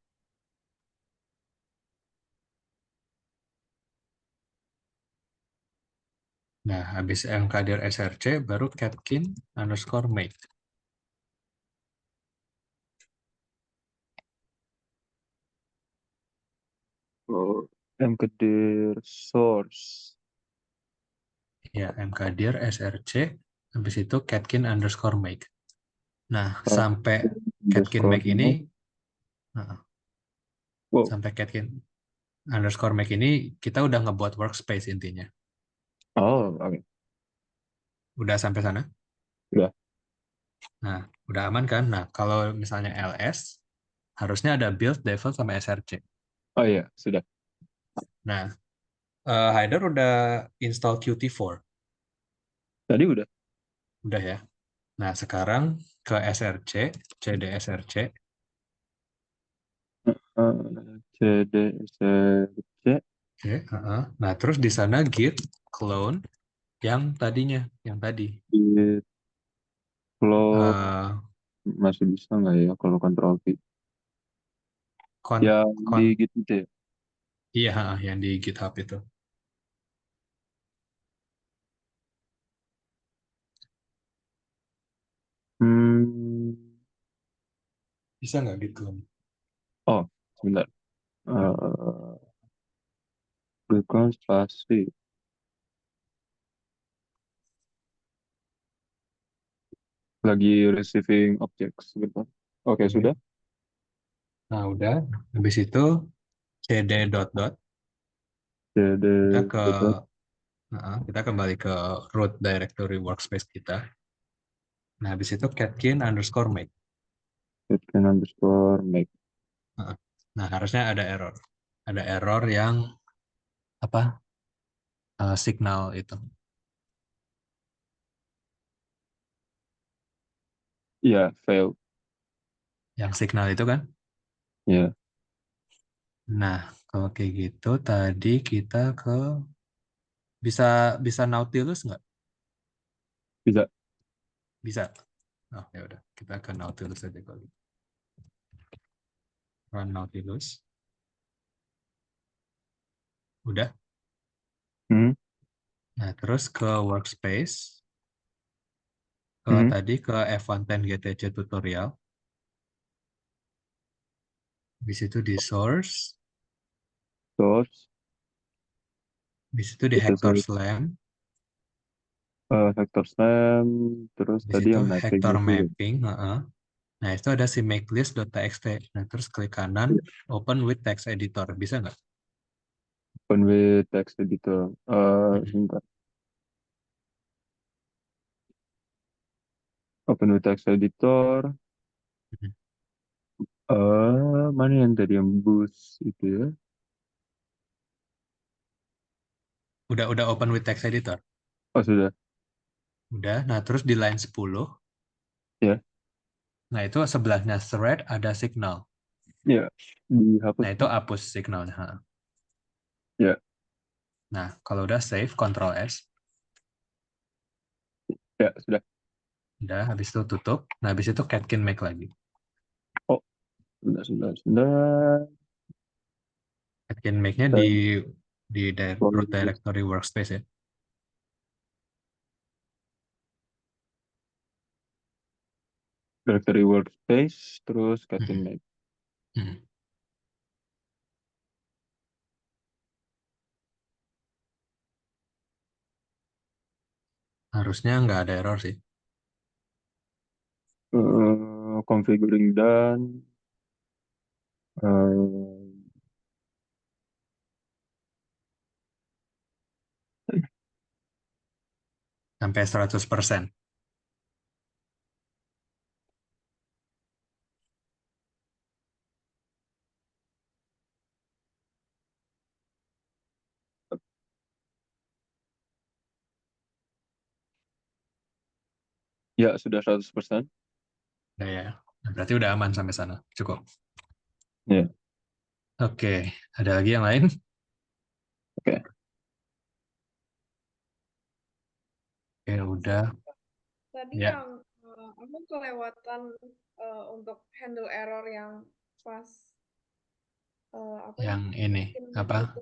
Nah, habis mkdir src, baru catkin_make. Oh, mkdir source. Ya, mkdir src, habis itu catkin_make. Nah, Uh, sampai catkin underscore make ini, make. Wow. sampai catkin_make ini, kita udah ngebuat workspace intinya. Oh, oke. Udah sampai sana? Udah. Nah, udah aman kan? Nah, kalau misalnya ls, harusnya ada build, devel, sama src. Oh iya, sudah. Nah, Haidar udah install Qt4. Tadi udah. Udah ya. Nah, sekarang ke src, cd src. CD, SRC, Oke, nah, terus di sana git clone yang tadinya, yang tadi. git clone. Eh, Masih bisa nggak ya kalau Ctrl V? kon, Yang di kon, Git itu ya? iya, yang di GitHub itu. Hmm. Bisa nggak git clone? Oh, sebentar. Uh, Git clone spasi. Lagi receiving objects. Sebentar. Oke, Oke. sudah. Nah, udah. Habis itu cd dot dot. CD, Kita ke dot, Kita kembali ke root directory workspace kita. Nah, habis itu catkin_make. catkin_make. Nah, harusnya ada error. Ada error yang apa? Signal itu. Iya, failed. Yang signal itu kan? Ya, Nah, kalau kayak gitu tadi kita ke bisa bisa Nautilus nggak? bisa. Bisa. Oh, ya udah, kita ke Nautilus aja kali. Run Nautilus. Udah. Hmm, Nah, terus ke workspace. hmm. Tadi ke F110 GTC tutorial. Di situ di source. Source, Di situ di kita Hector cari Slam. vector slam, terus Di tadi situ yang mapping Hector itu. mapping. Nah, itu ada si makelist.txt. Nah, terus klik kanan, open with text editor. Bisa nggak? Open with text editor. Sebentar. Open with text editor. Mana yang tadi yang boost itu ya? Udah open with text editor. Oh, sudah. Udah. Nah, terus di line 10. Ya, Nah, itu sebelahnya thread ada signal. ya. Dihapus. Nah, itu hapus signalnya. Ya, Nah, kalau udah save, Ctrl S. ya, sudah. Udah, habis itu tutup. Nah, habis itu catkin make lagi. Oh, sudah. Catkin make-nya di root directory workspace ya. Directory workspace, terus catkin make. Hmm. Harusnya nggak ada error sih. Configuring done. Sampai 100%. Ya, sudah 100%. Nah, ya. Nah, berarti udah aman sampai sana. Cukup. Ya, Oke, ada lagi yang lain? oke. Oke, udah. Tadi Ya. yang aku kelewatan untuk handle error yang pas apa Yang ya? ini, Catkin apa? make itu.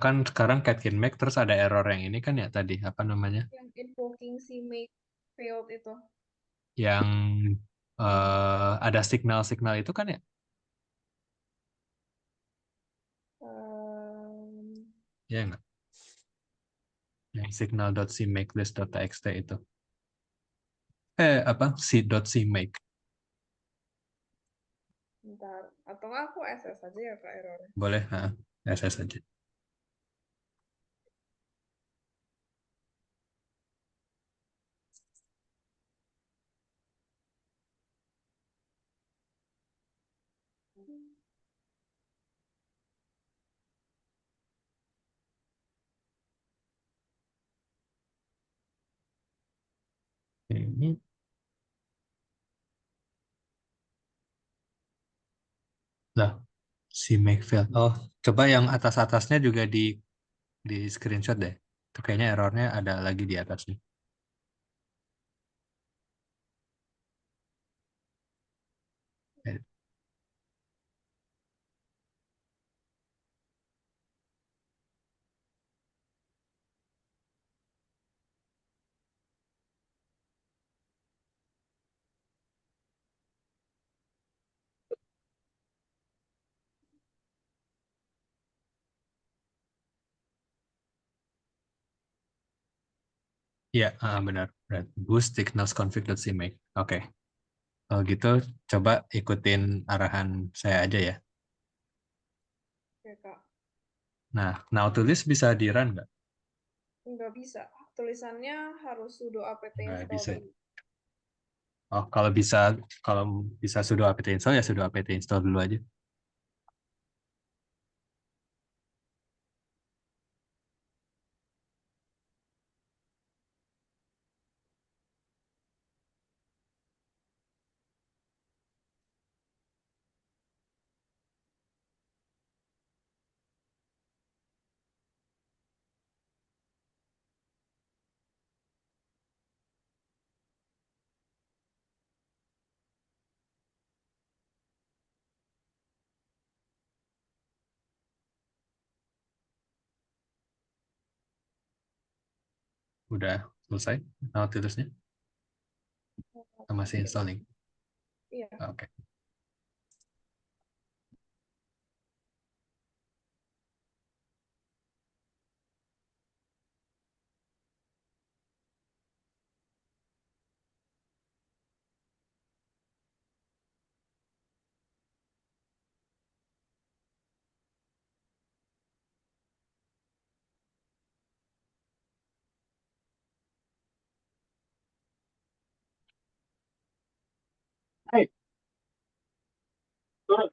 Kan sekarang catkin make terus ada error yang ini kan ya tadi, apa namanya? Yang invoking si make failed itu. Yang ada signal-signal itu kan ya? Ya enggak? Yang signal.cmakelist.txt itu. Apa? C.cmake. Bentar. Atau nggak aku SS aja ya Kak errornya. Boleh, SS aja. Ini lah, si make failed. Oh, coba yang atas-atasnya juga di screenshot deh. Itu kayaknya errornya ada lagi di atasnya. Iya, benar. Boost signals config.cmake. Oke. Kalau gitu, coba ikutin arahan saya aja ya. Oke Kak. Nah, Nautilus bisa di-run nggak? Nggak bisa. Tulisannya harus sudo apt Nggak install bisa. dulu. Oh, kalau bisa sudo apt install ya sudo apt install dulu aja. Udah selesai Nautilusnya? Masih installing? Iya. Oke. Hai, turun.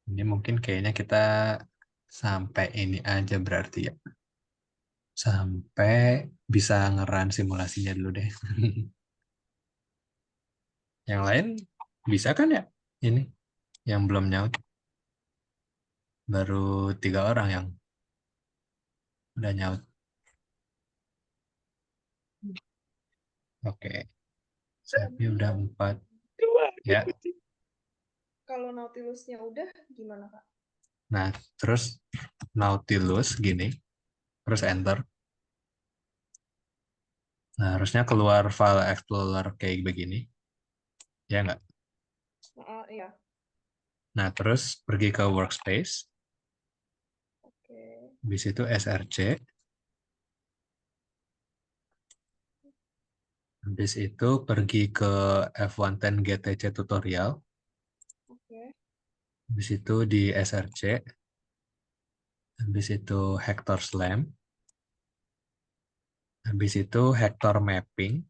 Ini mungkin kayaknya kita sampai ini aja berarti ya. Sampai bisa ngeran simulasinya dulu deh. Yang lain bisa kan ya? Ini yang belum nyaut. Baru 3 orang yang udah nyaut. Oke. Tapi udah 4. Ya. Kalau Nautilusnya udah gimana, Kak? Nah, terus Nautilus gini. Terus enter. Nah, harusnya keluar file explorer kayak begini. Ya nggak? Iya. Nah, terus pergi ke workspace. Oke. Habis itu src. Habis itu pergi ke F110 GTC tutorial. Oke. Habis itu di src. Habis itu Hector Slam. Habis itu Hector Mapping.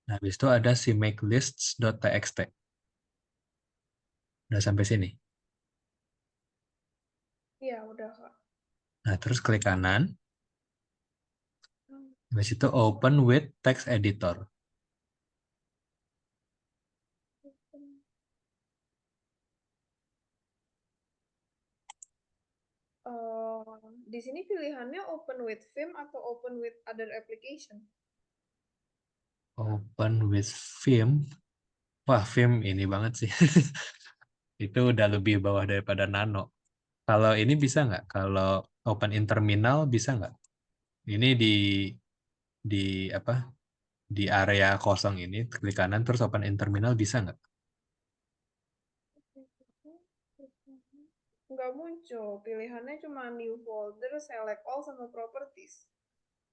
Nah, habis itu ada si makelists.txt. Udah sampai sini. Iya, udah, Kak. Nah, terus klik kanan. Hmm. Habis itu open with text editor. Di sini pilihannya open with Vim atau open with other application? Open with Vim. Wah, Vim ini banget sih. Itu udah lebih bawah daripada Nano. Kalau ini bisa nggak? Kalau open in terminal bisa nggak? Ini di apa? Di area kosong ini klik kanan terus open in terminal bisa nggak? Nggak muncul. Pilihannya cuma new folder, select all, sama properties.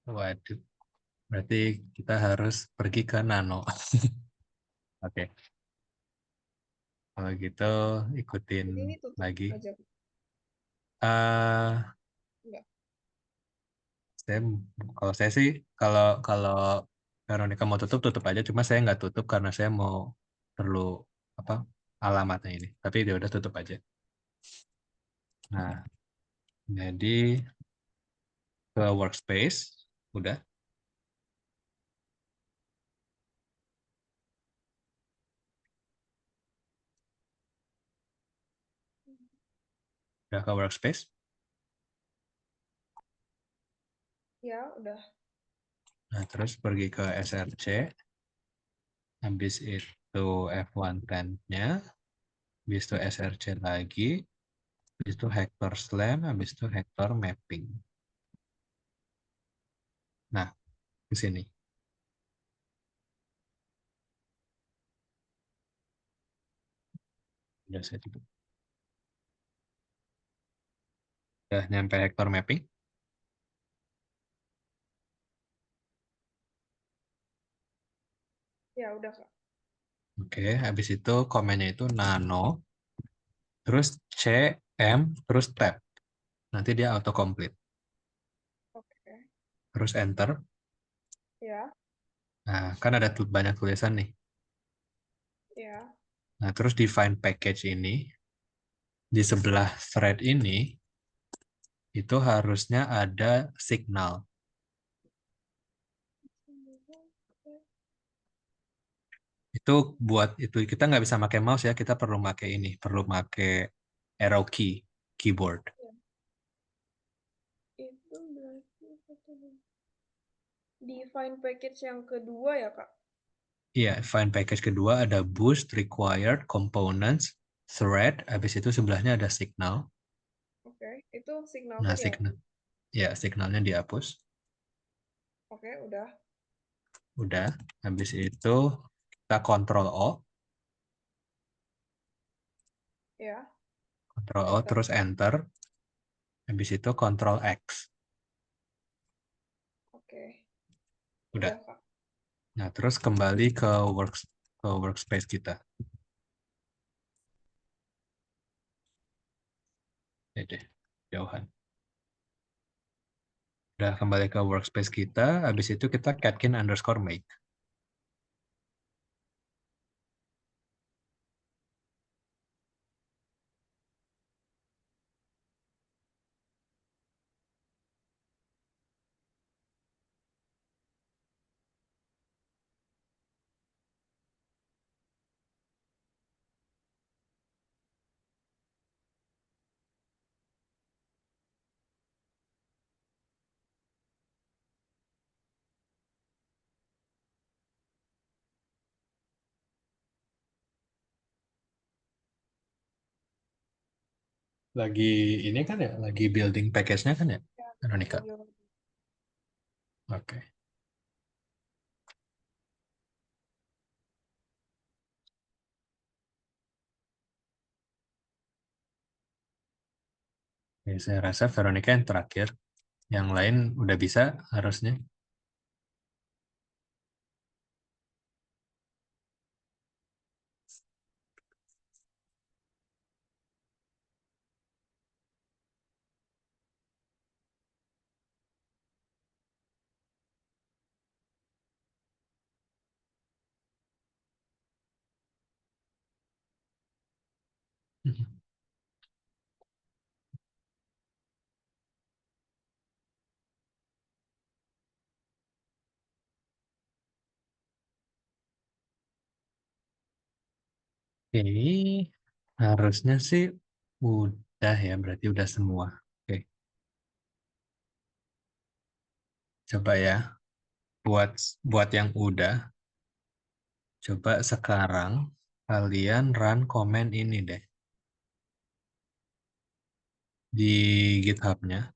Waduh, berarti kita harus pergi ke Nano. Oke, kalau gitu ikutin Jadi ini tutup lagi. aja. eh Enggak. saya kalau saya sih kalau kalau Veronica mau tutup tutup aja. Cuma saya nggak tutup karena saya mau perlu apa alamatnya ini. Tapi dia udah tutup aja. Nah, jadi ke workspace udah. Udah ke workspace. Ya, udah. Nah, terus pergi ke src. Habis itu F110-nya. Habis itu src lagi. Habis itu Hector Slam. Habis itu Hector Mapping. Nah, ke sini. Udah saya tutup. Udah nyampe vector mapping. Ya udah Kak. Oke, habis itu komennya itu nano, terus C, M, terus tab. Nanti dia autocomplete. Oke. Terus enter. Ya, Nah, kan ada banyak tulisan nih. ya. Nah, terus define package ini, di sebelah thread ini, itu harusnya ada signal. Itu buat itu kita nggak bisa pakai mouse ya, kita perlu pakai ini, perlu pakai arrow key, keyboard. Itu berarti define package yang kedua ya Kak? Iya, find package kedua ada boost, required, components, thread, habis itu sebelahnya ada signal. Oke, itu Nah, signalnya dia. signal, ya signalnya dihapus. Oke, udah. Udah, habis itu kita Ctrl O, Ya, Ctrl O enter. terus enter, habis itu Ctrl X. Oke, Udah. udah Kak. Nah, terus kembali ke workspace kita. Ini deh, jauhan. Udah kembali ke workspace kita, habis itu kita catkin_make. Lagi ini kan ya, lagi building package-nya kan ya, Ya, Veronica? lagi- Oke. Oke, saya rasa Veronica yang terakhir. Yang lain udah bisa harusnya. Oke, harusnya sih udah ya, berarti udah semua. Oke, coba ya. Buat buat yang udah, coba sekarang kalian run command ini deh di GitHub-nya.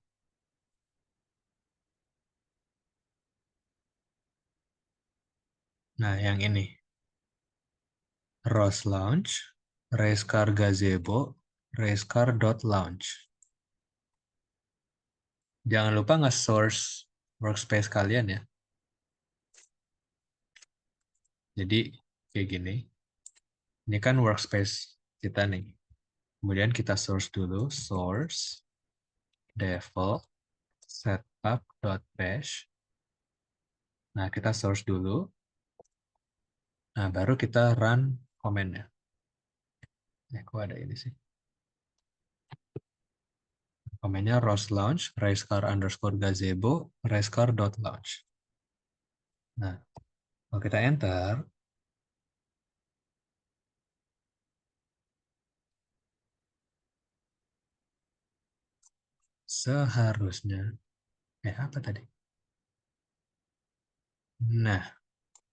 Nah, yang ini. Rose Launch, Racecar Gazebo, racecar.launch. Jangan lupa nge-source workspace kalian ya. Jadi kayak gini. Ini kan workspace kita nih. Kemudian kita source dulu, source default setup.bash. Nah, kita source dulu. Nah, baru kita run command-nya. Kok ada ini sih? Command-nya rose launch, racecar_gazebo, racecar.launch. Nah, kalau kita enter, seharusnya, apa tadi? Nah,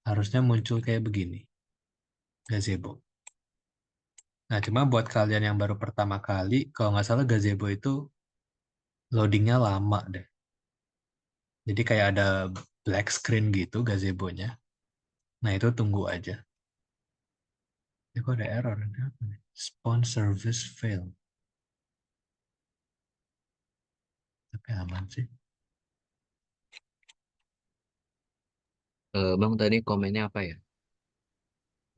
harusnya muncul kayak begini, gazebo. Nah, cuma buat kalian yang baru pertama kali, kalau nggak salah gazebo itu loadingnya lama deh. Jadi kayak ada black screen gitu gazebo-nya. Nah, itu tunggu aja. Ini kok ada error? Ini apa nih? Spawn service fail. Tapi aman sih. Bang tadi komennya apa ya?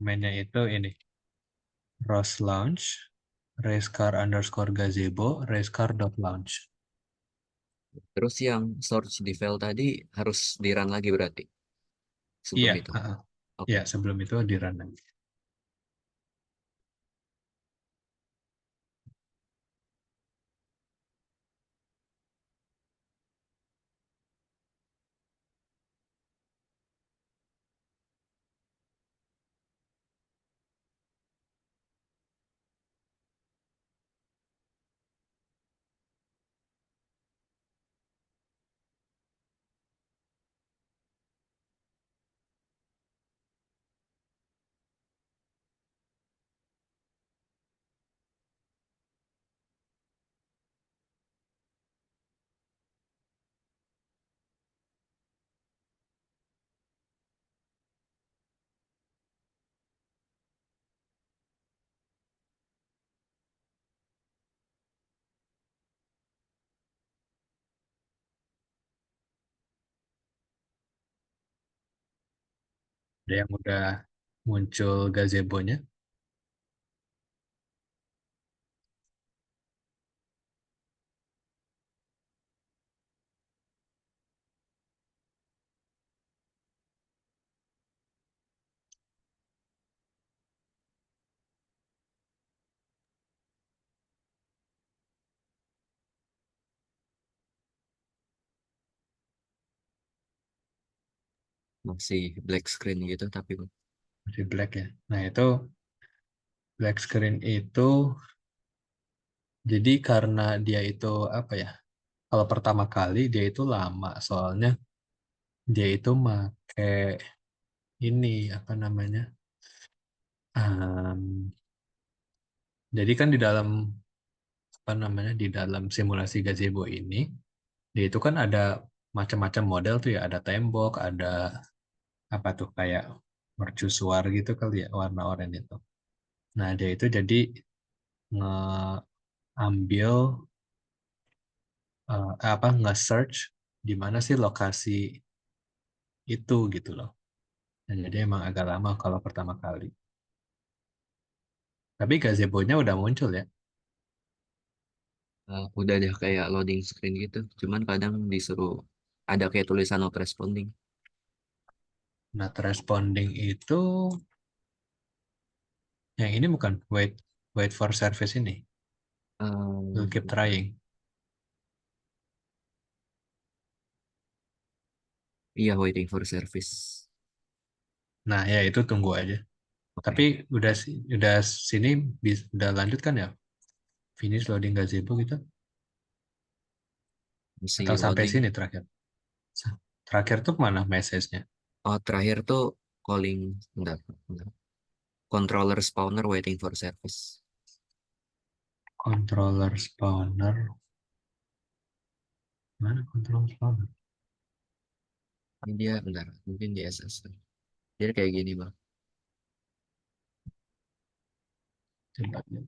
Mainnya itu ini. Rose Lounge, racecar_gazebo, racecar.lounge. Terus yang search di file tadi harus di run lagi berarti sebelum Iya, itu. Oke. ya sebelum itu di run lagi. Ada yang udah muncul gazebo-nya. Masih black screen gitu tapi Masih black ya. Nah itu black screen itu jadi karena dia itu apa ya? Kalau pertama kali dia itu lama soalnya dia itu make ini apa namanya? Em, jadi kan di dalam apa namanya di dalam simulasi gazebo ini dia itu kan ada macam-macam model tuh ya, ada tembok, ada apa tuh kayak mercusuar gitu kali ya warna oranye itu. Nah dia itu jadi ngambil apa nge-search di mana sih lokasi itu gitu loh. Nah, jadi emang agak lama kalau pertama kali. Tapi gazebo-nya udah muncul ya. udah ada kayak loading screen gitu. Cuman kadang disuruh ada kayak tulisan not responding. Not responding itu yang ini bukan wait wait for service ini. We'll keep Eh, trying. iya waiting for service. Nah, ya itu tunggu aja. Tapi Oke. udah sini udah lanjut kan ya? Finish loading gazebo gitu Masih atau sampai loading. sini terakhir? Terakhir tuh mana message-nya? Oh terakhir tuh calling. Bentar, bentar. Controller spawner waiting for service. Controller spawner. Mana controller spawner? Ini dia bentar. Mungkin di SS. Jadi kayak gini bang. Coba lihat.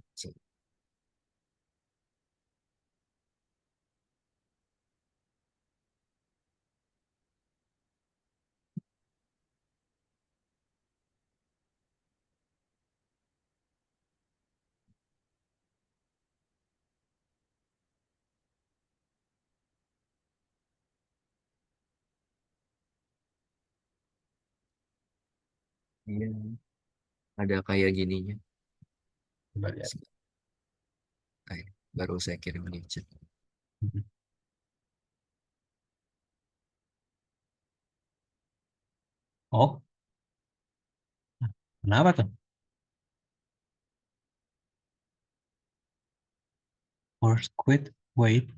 Iya. Ada kayak gininya. Coba lihat. Kayak baru saya kirim di chat. Oh, kenapa tuh? Force quit, wait.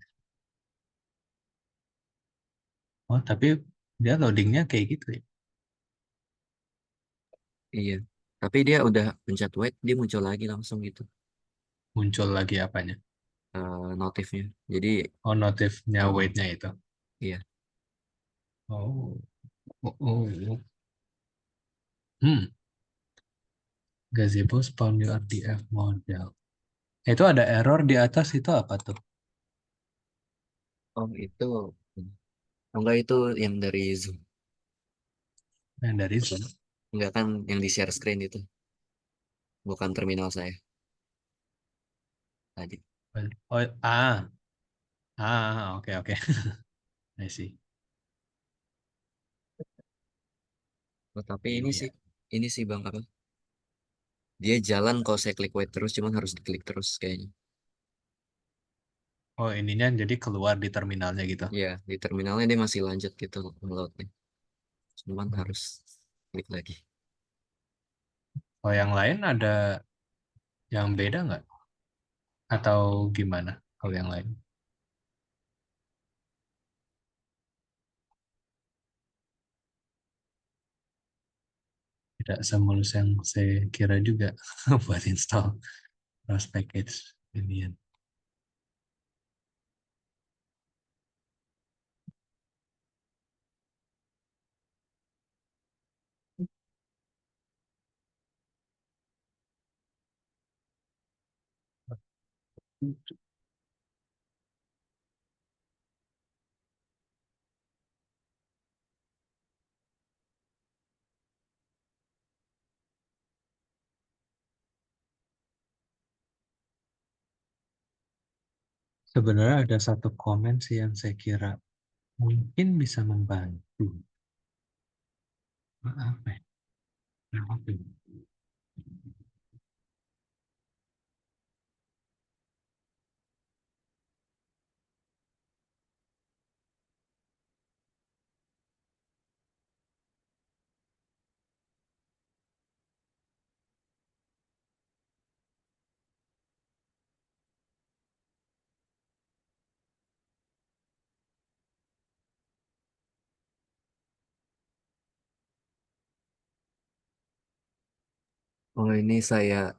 Oh, tapi dia loadingnya kayak gitu ya. Iya. Tapi dia udah pencet wait, dia muncul lagi langsung gitu. Muncul lagi apanya? Notifnya. Jadi Oh, notifnya uh, wait-nya itu. iya. Oh, oh, oh. Hmm, gazebo spawn new RDF model. Itu ada error di atas itu apa tuh? Oh itu. Oh, enggak itu yang dari Zoom. Yang dari Zoom. Enggak kan yang di share screen itu. Bukan terminal saya tadi. Oh, oke, oke. I see. Oh, tapi Ini dia. ini sih Bang apa? Dia jalan kalau saya klik wait terus, cuman harus diklik terus kayaknya. Oh, ininya jadi keluar di terminalnya gitu. Iya, di terminalnya dia masih lanjut gitu ngeloadnya. Cuman Hmm. harus klik lagi. Oh, yang lain ada yang beda nggak? Atau gimana kalau yang lain? Tidak semulus yang saya kira juga buat install ROS package ini. Sebenarnya ada satu komen sih yang saya kira mungkin bisa membantu. Apa ya? Apa ya? Oh ini saya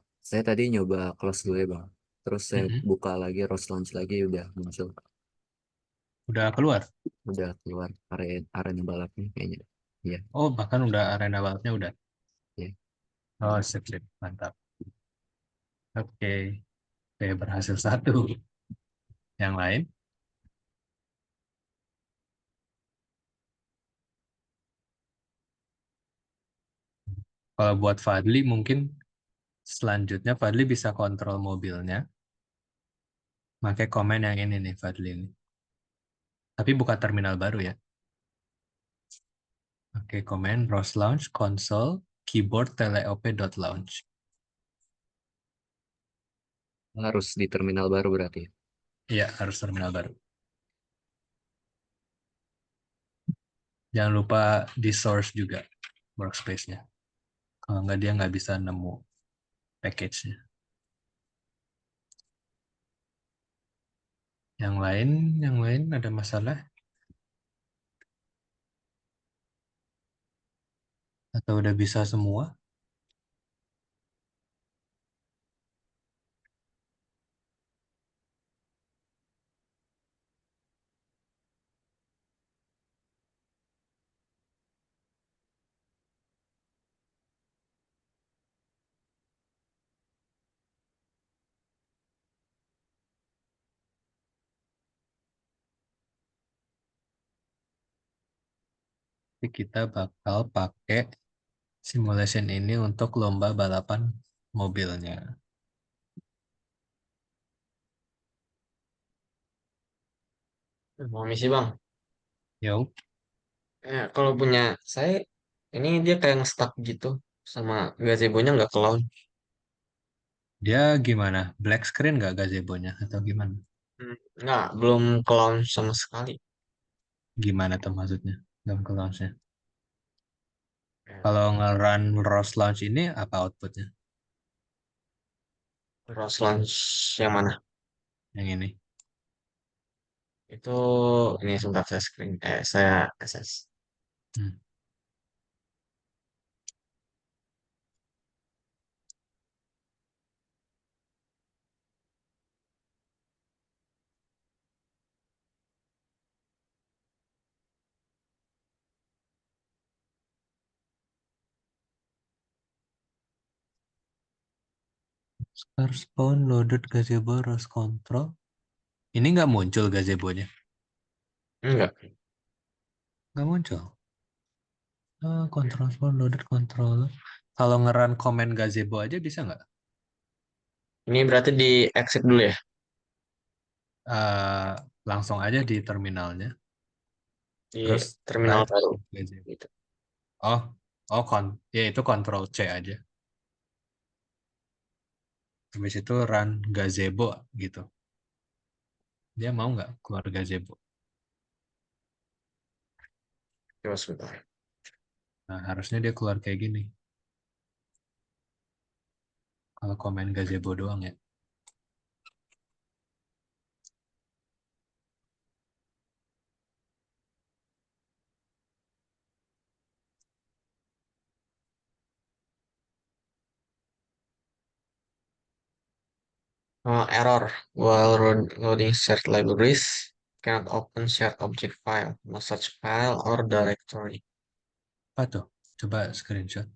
tadi nyoba close dulu ya Bang. Terus saya Mm-mm. buka lagi, Rose launch lagi udah muncul. Udah keluar? Udah keluar arena balapnya kayaknya. Iya, Oh, bahkan udah arena balapnya udah. iya. Oh, sip, sip. Mantap. Oke, saya berhasil satu. Yang lain? Kalau buat Fadli mungkin selanjutnya Fadli bisa kontrol mobilnya. Pakai komen yang ini nih Fadli ini. Tapi buka terminal baru ya. Oke, komen ROS Launch console keyboard teleop.launch. Harus di terminal baru berarti. Iya, harus terminal baru. Jangan lupa di source juga workspace-nya. Kalau nggak dia nggak bisa nemu package-nya. Yang lain ada masalah atau udah bisa semua? Jadi kita bakal pakai simulation ini untuk lomba balapan mobilnya. Mau misi Bang. Yuk, Ya, kalau punya saya ini dia kayak nge-stuck gitu sama gazebo-nya nggak ke launch. dia gimana? Black screen nggak gazebo-nya atau gimana? Nggak, belum ke launch sama sekali. Gimana tuh maksudnya? Dalam ke launch-nya. Ya, Kalau nge-run ROS launch ini apa outputnya? terus launch yang mana? Yang ini. Itu ini sebentar saya screen. Saya access. Hmm. Start spawn loaded gazebo ROS control. Ini nggak muncul gazebo-nya. Enggak. Nggak muncul. Control for loaded controller. Kalau nge-run command gazebo aja bisa nggak? Ini berarti di exit dulu ya? Eh, langsung aja di terminalnya. Di Terus terminal run baru. gazebo. Gitu. Oh, ya itu Control C aja. Habis itu run gazebo gitu. Dia mau nggak keluar gazebo? Coba sebentar. Nah, harusnya dia keluar kayak gini. Kalau komen gazebo doang ya. Error while loading shared libraries, cannot open shared object file, no such file or directory. Apa tuh? Coba screenshot.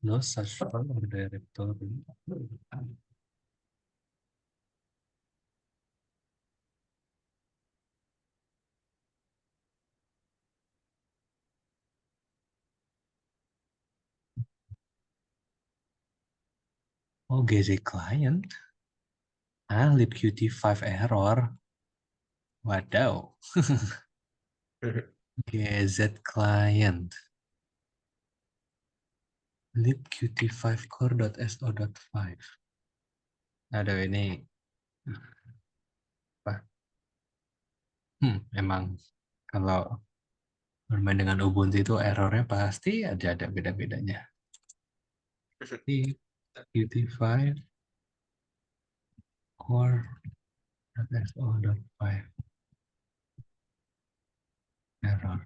No such file or directory. Oh, GZ client. libqt5 error. Wadaw. GZ client. libqt5 core.so.5. Aduh, ini apa? Emang kalau bermain dengan Ubuntu itu errornya pasti ada beda-bedanya. libqt5 core.so.5 error.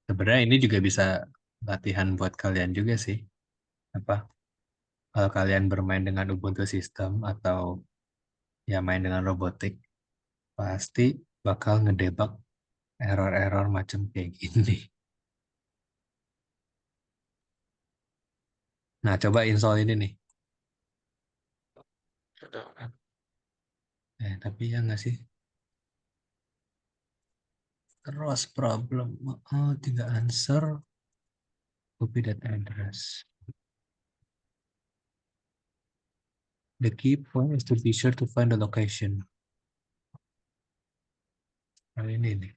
Sebenarnya ini juga bisa latihan buat kalian juga sih. Apa? Kalau kalian bermain dengan Ubuntu System atau ya main dengan robotik, pasti bakal ngedebug error-error macam kayak gini. Nah, coba install ini nih. Tapi ya nggak sih? Terus problem. Oh, tidak answer. Copy that address. The key point is to be sure to find the location. Nah, ini nih.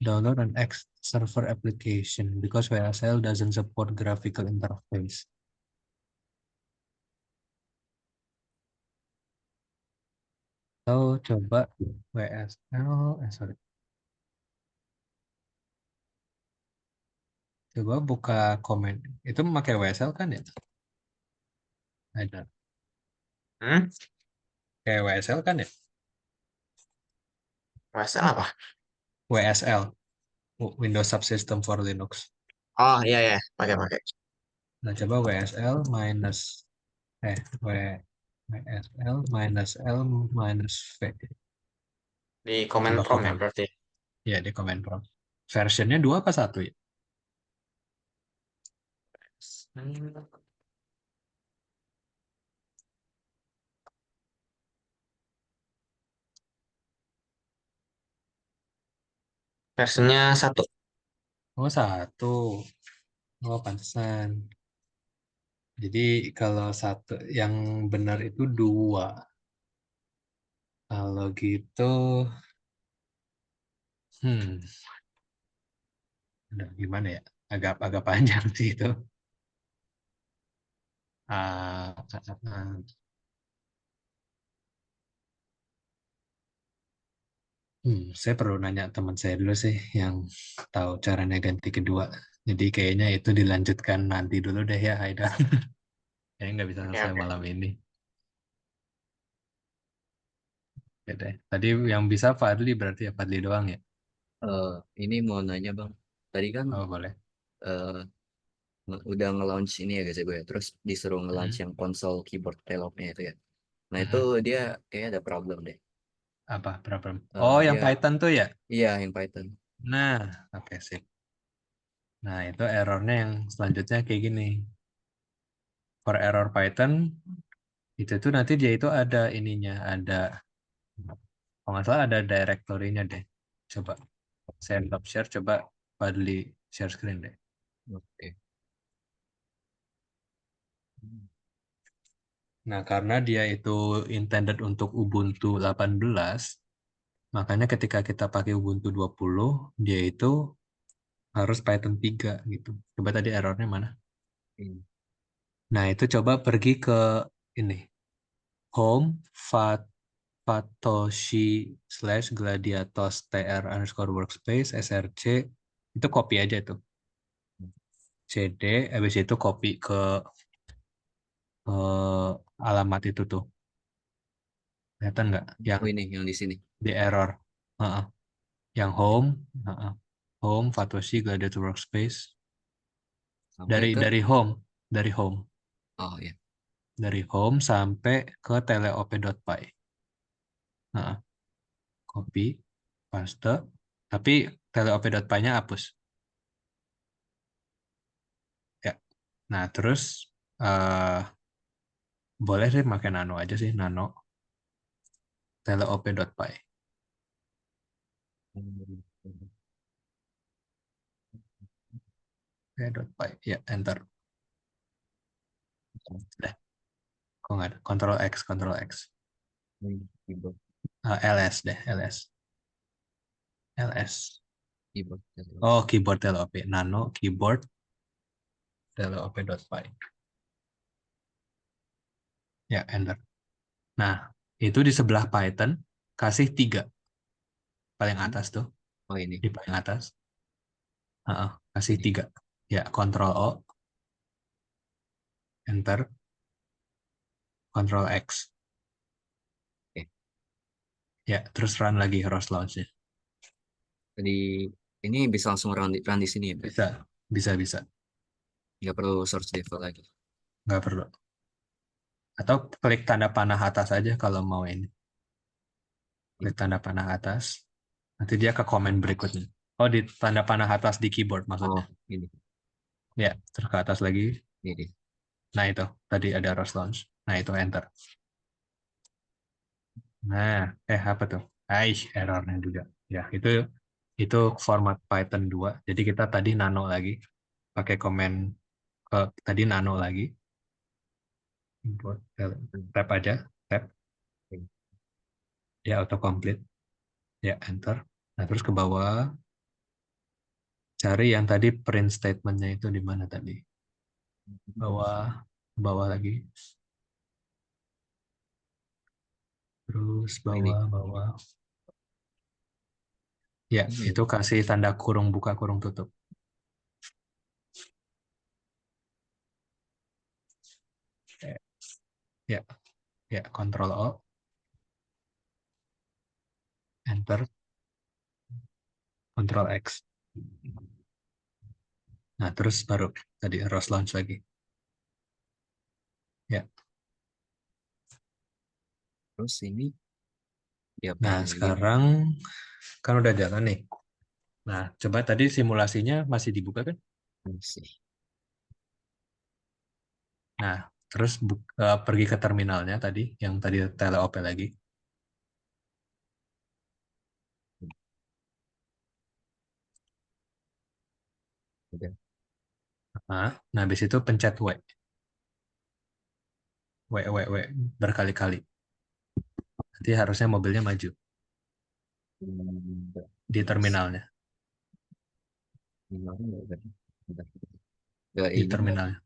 Download an X server application because WSL doesn't support graphical interface. So, coba WSL, sorry. Coba buka komen. Itu memakai WSL kan ya? Ada. Kayak WSL kan ya? WSL apa? WSL. Windows Subsystem for Linux. Oh iya ya, pakai. Nah, coba WSL minus WSL minus L minus V. Di comment Coba prompt ya komen. berarti. Ya, di komen prompt. Versionnya 2 apa 1 ya? Hmm, Versinya 1. Oh, 1. Oh, pantesan. Jadi kalau satu yang benar itu 2. Kalau gitu, hmm, gimana ya? Agak panjang sih itu. Ah, ah, ah. Saya perlu nanya teman saya dulu sih yang tahu caranya ganti kedua. Jadi kayaknya itu dilanjutkan nanti dulu deh ya, Haida. Kayaknya nggak bisa Oke, selesai oke. malam ini. Ya deh. Tadi yang bisa Fadli berarti ya Fadli doang ya? Ini mau nanya bang, tadi kan Oh boleh. eh, udah nge-launch ini ya guys ya gue ya, terus disuruh nge-launch Mm-mm. yang konsol keyboard telopnya itu ya. Nah itu Mm-mm. dia kayak ada problem deh. Apa problem? Oh yang Dia Python tuh ya? iya yang Python. Nah, oke sip. Nah itu errornya yang selanjutnya kayak gini. For error Python, itu tuh nanti dia itu ada ininya, ada Kalau nggak salah ada directory-nya deh. Coba saya stop share, coba Fadli share screen deh. Oke. Nah, karena dia itu intended untuk Ubuntu 18, makanya ketika kita pakai Ubuntu 20, dia itu harus Python 3 gitu. Coba tadi errornya mana? Ini. Nah, itu coba pergi ke ini. Home Fatoshi / gladiatos tr_workspace src. Itu copy aja itu. CD, habis itu copy ke alamat itu tuh. Kelihatan nggak? Yang Oh, ini yang di sini. di error. Heeh. Yang home, heeh. Home Fatoshi gladiator workspace. Sampai ke Dari home oh ya. dari home sampai ke teleop.py. Heeh. Copy, paste, tapi teleop.py-nya hapus. Ya. Nah, terus boleh sih pakai nano aja sih, nano teleop.py. .py. Ya, enter. Udah. Kok nggak ada? Control X. Keyboard, LS deh, LS. LS. keyboard. Oh, keyboard teleop. Nano keyboard teleop.py. Ya, enter. Nah, itu di sebelah Python, kasih 3. Paling atas tuh, Oh, ini. di paling atas. Kasih 3. Ya, Ctrl O, enter, Ctrl X. Oke. Ya, terus run lagi ROS launch-nya. Jadi ini bisa langsung run di sini ya, Pak? Bisa. Nggak perlu source default lagi. Nggak perlu. Atau klik tanda panah atas aja kalau mau ini. Klik tanda panah atas. Nanti dia ke komen berikutnya. Oh, di tanda panah atas di keyboard Oh, maksudnya. ini. Ya, terus ke atas lagi. Ini. Nah, itu. Tadi ada ROS launch. Nah, itu enter. Nah, apa tuh? Errornya juga. Ya, itu format Python 2. Jadi kita tadi nano lagi. Pakai komen tadi nano lagi. Import, tab aja. Tab. Ya, autocomplete. Ya, enter. Nah, terus ke bawah. Cari yang tadi print statement-nya itu di mana tadi? Bawah lagi. Terus Ini. bawah. Ya, itu kasih tanda kurung buka kurung tutup. Ya, Ctrl O, Enter, Ctrl X. Nah, terus baru tadi ROS launch lagi. Ya. Terus ini Nah, diapain lagi? sekarang kan udah jalan nih. Nah, coba tadi simulasinya masih dibuka kan? Masih. Nah, terus pergi ke terminalnya tadi, yang tadi teleop lagi. Udah. Nah, habis itu pencet W. W, berkali-kali. Nanti harusnya mobilnya maju di terminalnya. Nggak Di ini. terminalnya.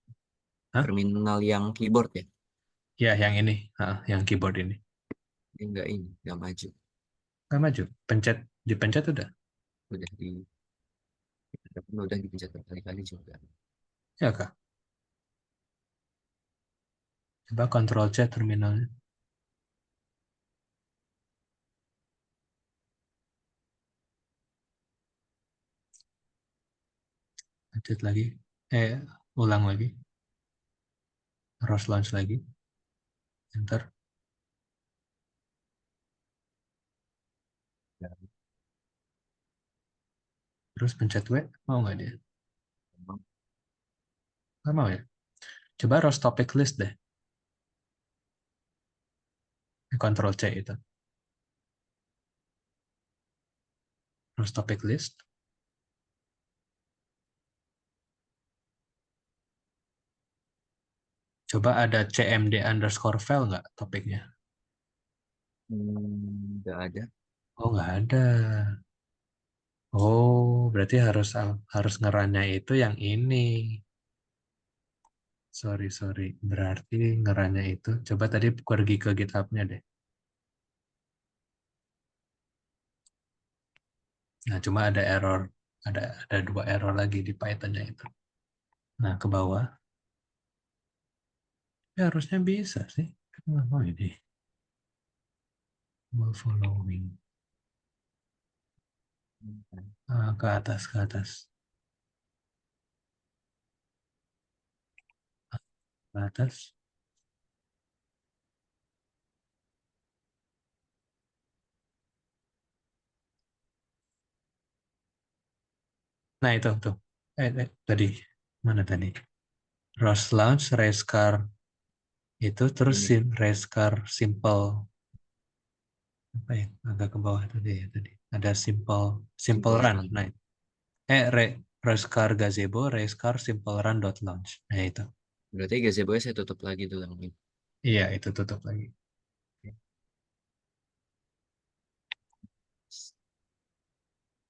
Hah? Terminal yang keyboard ya? Ya, yang ini. Yang keyboard ini. Ini, nggak maju. Nggak maju. Dipencet udah. Udah di udah dipencet berkali-kali juga. Ya kak. Coba Ctrl C terminalnya. Pencet lagi. Ulang lagi. ROS launch lagi. Enter. Ya, Terus pencet W. Mau nggak dia? memang. Nggak mau ya? Coba ROS topic list deh. Ctrl C itu. Rows topic list. Coba ada cmd_file nggak topiknya? Nggak ada. Oh, nggak ada. Oh, berarti harus ngerannya itu yang ini. Sorry. Berarti ngerannya itu. Coba tadi pergi ke GitHub-nya deh. Nah, cuma ada error. Ada 2 error lagi di Python-nya itu. Nah, ke bawah. Ya, harusnya bisa sih. Oh, ini. Following. Ke atas. Ke atas. Nah, itu tuh. Tadi. Mana tadi? Rows launch, race car. Itu terus Ini. race car simple. Apa ya? Agak ke bawah tadi ya tadi. Ada simple run. Nah, race car gazebo, race car simple run dot launch. Nah, itu. Berarti gazebo saya tutup lagi tuh yang ini. Iya, itu tutup lagi.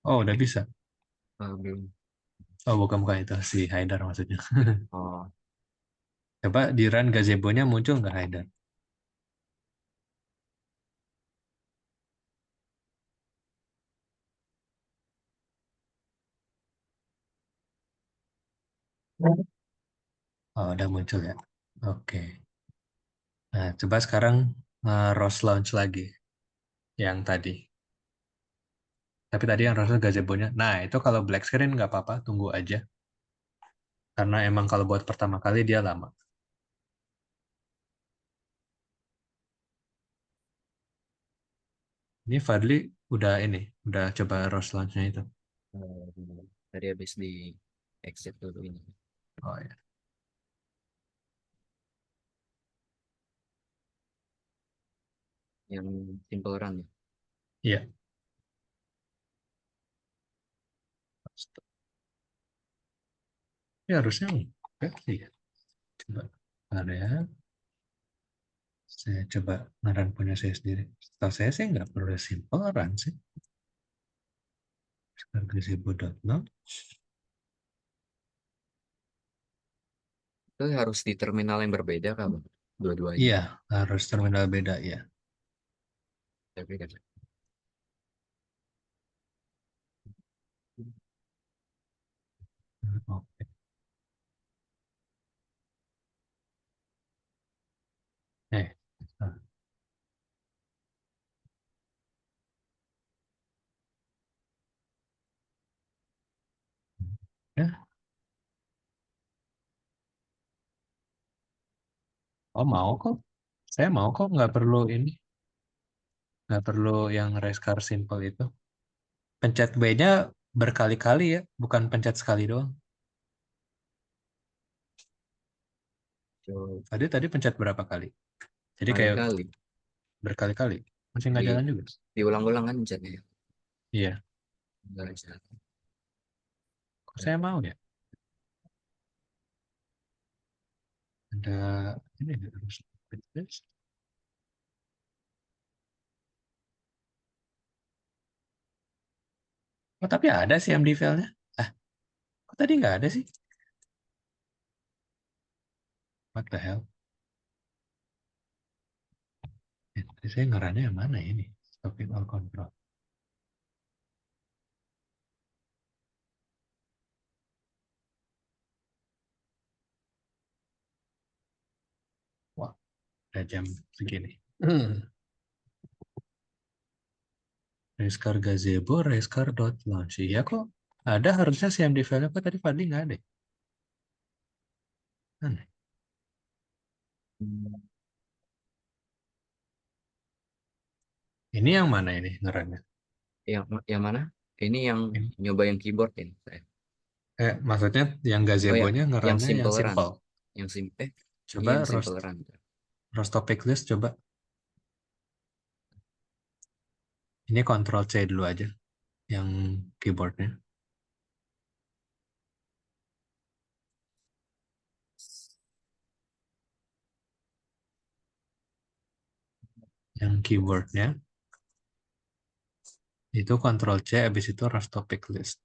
Oh, udah bisa. Belum. Oh, bukan itu. Si Haidar maksudnya. Oh, Coba di run gazebo-nya muncul nggak Haidar? Oh, udah muncul ya. Oke. Nah, coba sekarang Rose launch lagi. Yang tadi. Tapi tadi yang Rose gazebo-nya. Nah, itu kalau black screen nggak apa-apa. Tunggu aja. Karena emang kalau buat pertama kali dia lama. Ini Fadli udah coba Rose launch-nya itu. tadi habis di exit dulu ini. Oh ya. Yang simple run ya. Iya. Ya harusnya enggak sih ya. Coba area. Saya coba ngeran punya saya sendiri. Setahu saya sih nggak perlu simple run sih. Sekarang gazebo.launch. Itu harus di terminal yang berbeda kan, Bang? Dua-duanya. Iya, harus terminal beda ya. Tapi kan. Oke. Nah. Ya. Oh mau kok. Saya mau kok nggak perlu ini. Nggak perlu yang race car simple itu. Pencet B-nya berkali-kali ya, bukan pencet sekali doang. So, Tadi pencet berapa kali? Jadi kayak kali-kali berkali-kali. Masih nggak di jalan juga. diulang-ulang kan chatnya. Iya. Nggak bisa. Kok saya mau ya? Ada ini harus. Oh tapi ada sih MD file-nya. Ah, kok tadi nggak ada sih? What the hell? Tadi saya ngerannya yang mana ini? Stopping all control. Wah, udah jam segini. Racecar gazebo, racecar.launch. Iya kok. Ada harusnya CMD file-nya. Kok tadi Fadli nggak ada? Aneh. Ini yang mana ini ngerannya? Yang mana? Ini yang Ini. nyoba yang keyboard ini saya. Maksudnya yang Oh ya, gazebo-nya yang ngerannya yang simple run. simple. Yang simple. Coba Yang simple run. roast topic list coba. Ini Ctrl C dulu aja. yang keyboardnya. Yang keyboardnya itu Ctrl C, habis itu rows topic list.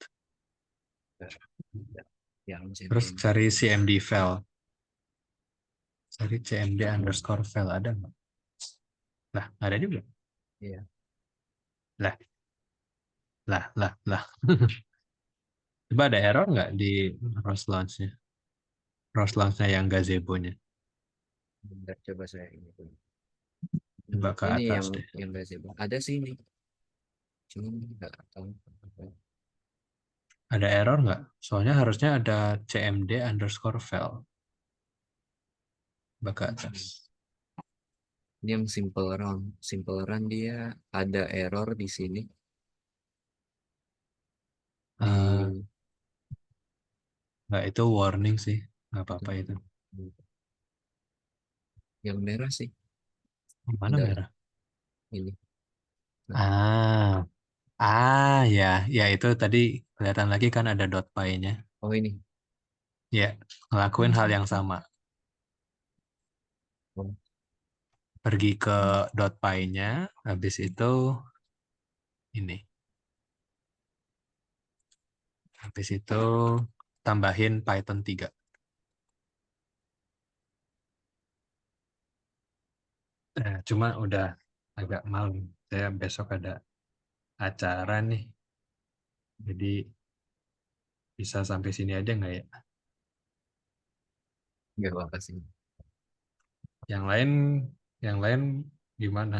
Yang Terus CMD. cari CMD file. Cari CMD underscore file, ada nggak? Lah, ada juga. Iya. Lah. Coba ada error nggak di rows launch-nya? Rows launch-nya yang gazebo-nya. Bentar, coba saya ini dulu. Coba ke Ini atas deh. yang gazebo. Ada sih ini. Cuma nggak tahu. Ada error nggak? Soalnya harusnya ada CMD underscore file. Coba ke atas. Ini yang simple run. Simple run dia ada error di sini. Di Nggak, itu warning sih. Nggak apa-apa itu. yang merah sih. Mana Ada merah? ini. Ya itu tadi kelihatan lagi kan ada .py-nya. Oh ini. Ya, ngelakuin hal yang sama. Oh, Pergi ke .py-nya, habis itu ini. Habis itu tambahin Python 3. Cuma udah agak malam. Saya besok ada acara nih. Jadi bisa sampai sini aja nggak ya? nggak apa-apa sih. Yang lain, yang lain gimana?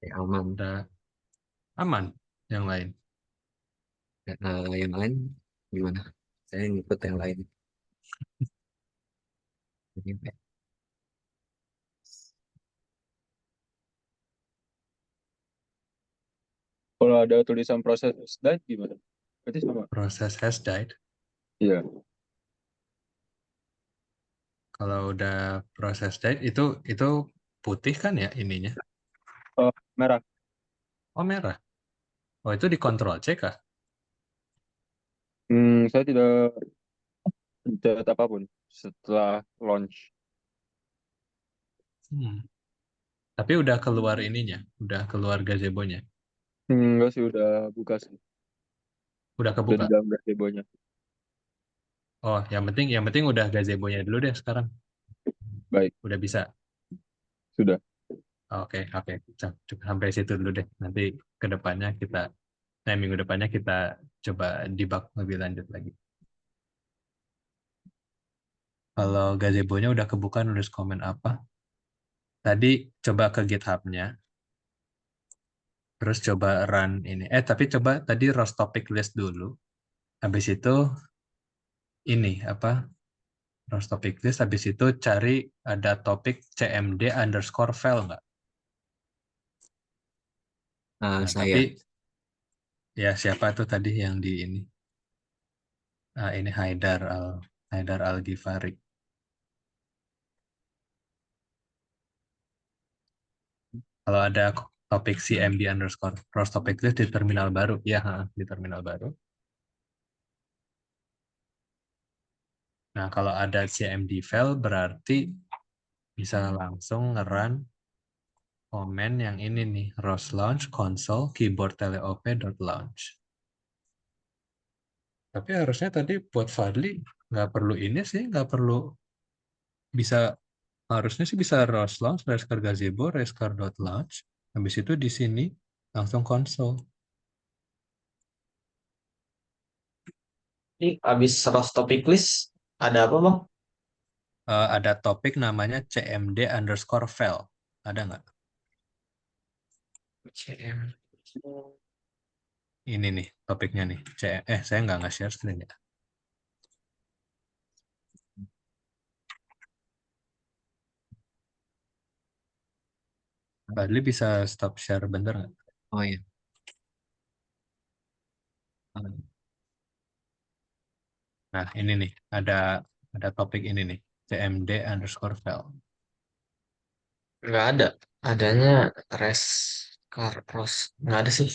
Ya, aman. Udah aman yang lain? Yang lain gimana? Saya ngikut yang lain. Jadi, Kalau ada tulisan proses died gimana? Berarti sama. Proses has died. Iya. Kalau udah proses died itu putih kan ya ininya? Oh, merah. Oh merah. Oh itu di Ctrl C kah? Saya tidak pencet apapun setelah launch. Tapi udah keluar ininya, udah keluar gazebo-nya. Enggak sih, udah buka sih. Udah Udah di kebuka. dalam gazebo-nya. Oh, yang penting udah gazebo-nya dulu deh sekarang. Baik, Udah bisa. sudah. Oke. Cukup sampai situ dulu deh. Nanti ke depannya minggu depannya kita coba debug lebih lanjut lagi. Kalau gazebo-nya udah kebuka, nulis komen apa? Tadi coba ke GitHub-nya, terus coba run ini. Tapi coba tadi rows topic list dulu. Habis itu ini apa? Rows topic list. Habis itu cari ada topik CMD underscore file nggak? Nah, saya tapi ya siapa tuh tadi yang di ini? Ini Haidar Al Ghifari. Kalau ada topik CMD underscore rows topic list di terminal baru, ya di terminal baru. Nah, kalau ada CMD file berarti bisa langsung nge-run komen yang ini nih, rows launch console keyboard teleop.launch. Tapi harusnya tadi buat Fadli nggak perlu ini sih, nggak perlu, bisa harusnya sih bisa rows launch reskar gazebo reskar.launch. Habis itu di sini langsung console. Ini habis rows topic list ada apa bang? Ada topik namanya CMD underscore file. Ada nggak? CM. Ini nih topiknya nih. Saya nggak nge-share screen ya. Fadli bisa stop share bentar nggak? oh ya. Nah ini nih ada topik ini nih, CMD underscore file. Nggak ada. Adanya res Carcross. Nggak ada sih.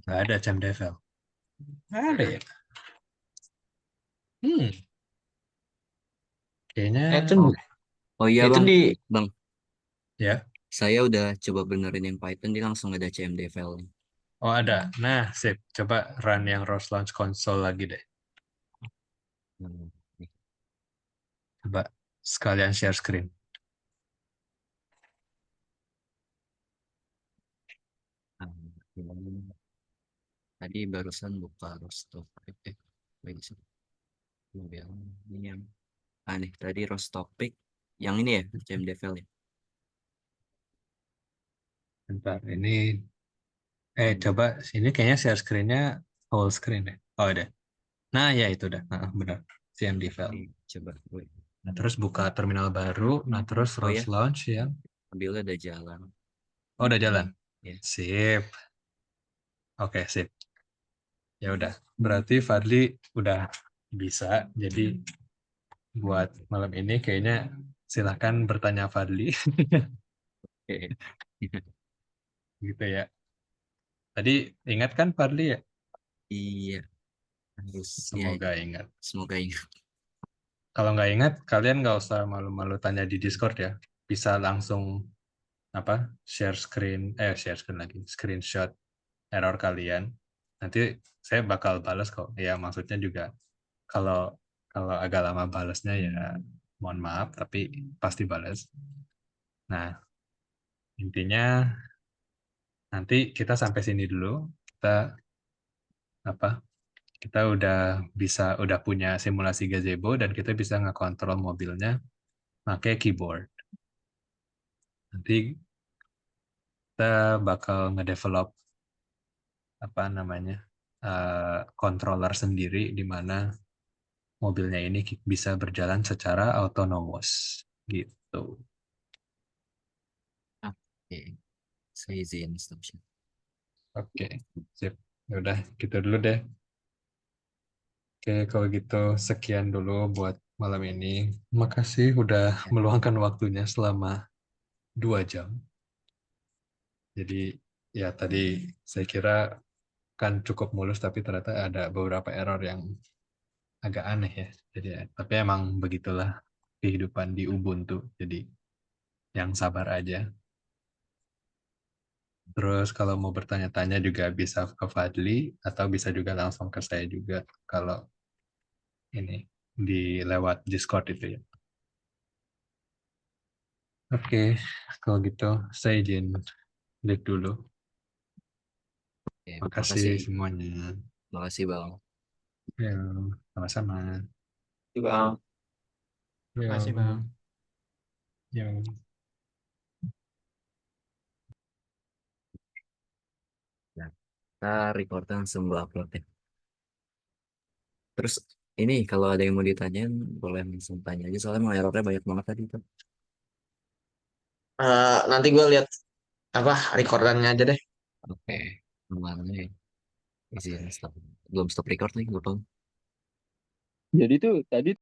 Nggak ada Jam Devil. Nggak ada ya? Kayaknya Itu Oh iya itu bang, di bang, ya. saya udah coba benerin yang Python, dia langsung ada CMD file. Oh ada. Nah, sip. Coba run yang ROS Launch Console lagi deh. Hmm. Coba sekalian share screen. Ah, gimana? Tadi barusan buka rostock. Lagi sih. Ini yang aneh. Tadi roast topic. Yang ini ya, CMD file ya. Bentar, ini coba sini kayaknya share screen-nya whole screen deh. Oh ada. Nah ya itu dah. Nah, benar. CMD file. Ini coba gue. Nah, terus buka terminal baru. Nah terus Oh ROS ya, Launch ya. mobilnya udah jalan. Oh udah jalan. Ya. Sip. Oke sip. Ya udah. Berarti Fadli udah bisa. Jadi buat malam ini kayaknya silahkan bertanya Fadli Oke. gitu ya. Tadi ingat kan Fadli ya? Iya, harus ya, Semoga ingat. semoga ingat. Kalau nggak ingat, kalian nggak usah malu-malu tanya di Discord ya. Bisa langsung apa share screen lagi, screenshot error kalian. Nanti saya bakal balas kok. Ya maksudnya juga kalau kalau agak lama balasnya ya mohon maaf, tapi pasti balas. Nah, intinya nanti kita sampai sini dulu. Kita apa? Kita udah punya simulasi gazebo dan kita bisa ngekontrol mobilnya pakai keyboard. Nanti kita bakal ngedevelop apa namanya controller sendiri di mana mobilnya ini bisa berjalan secara autonomous gitu. Oke, saya izin stop share. Oke, sip. Ya udah gitu dulu deh. Oke, kalau gitu sekian dulu buat malam ini. Makasih udah meluangkan waktunya selama 2 jam. Jadi ya tadi saya kira kan cukup mulus tapi ternyata ada beberapa error yang agak aneh ya. Jadi tapi emang begitulah kehidupan di Ubuntu. Jadi yang sabar aja. Terus kalau mau bertanya-tanya juga bisa ke Fadli atau bisa juga langsung ke saya juga kalau ini di lewat Discord itu ya. Oke, kalau gitu saya izin break dulu. Oke, Makasih makasih. semuanya. Makasih bang. Ya, sama-sama. Bang. Makasih, Bang. Ya. Nah, kita recordnya langsung gue upload ya. Terus ini kalau ada yang mau ditanyain boleh langsung tanya aja, soalnya emang errornya banyak banget tadi tuh. Nanti gue lihat apa recordannya aja deh. Oke, mana nih? Izin stop. Belum stop record nih, lupa. Jadi tuh tadi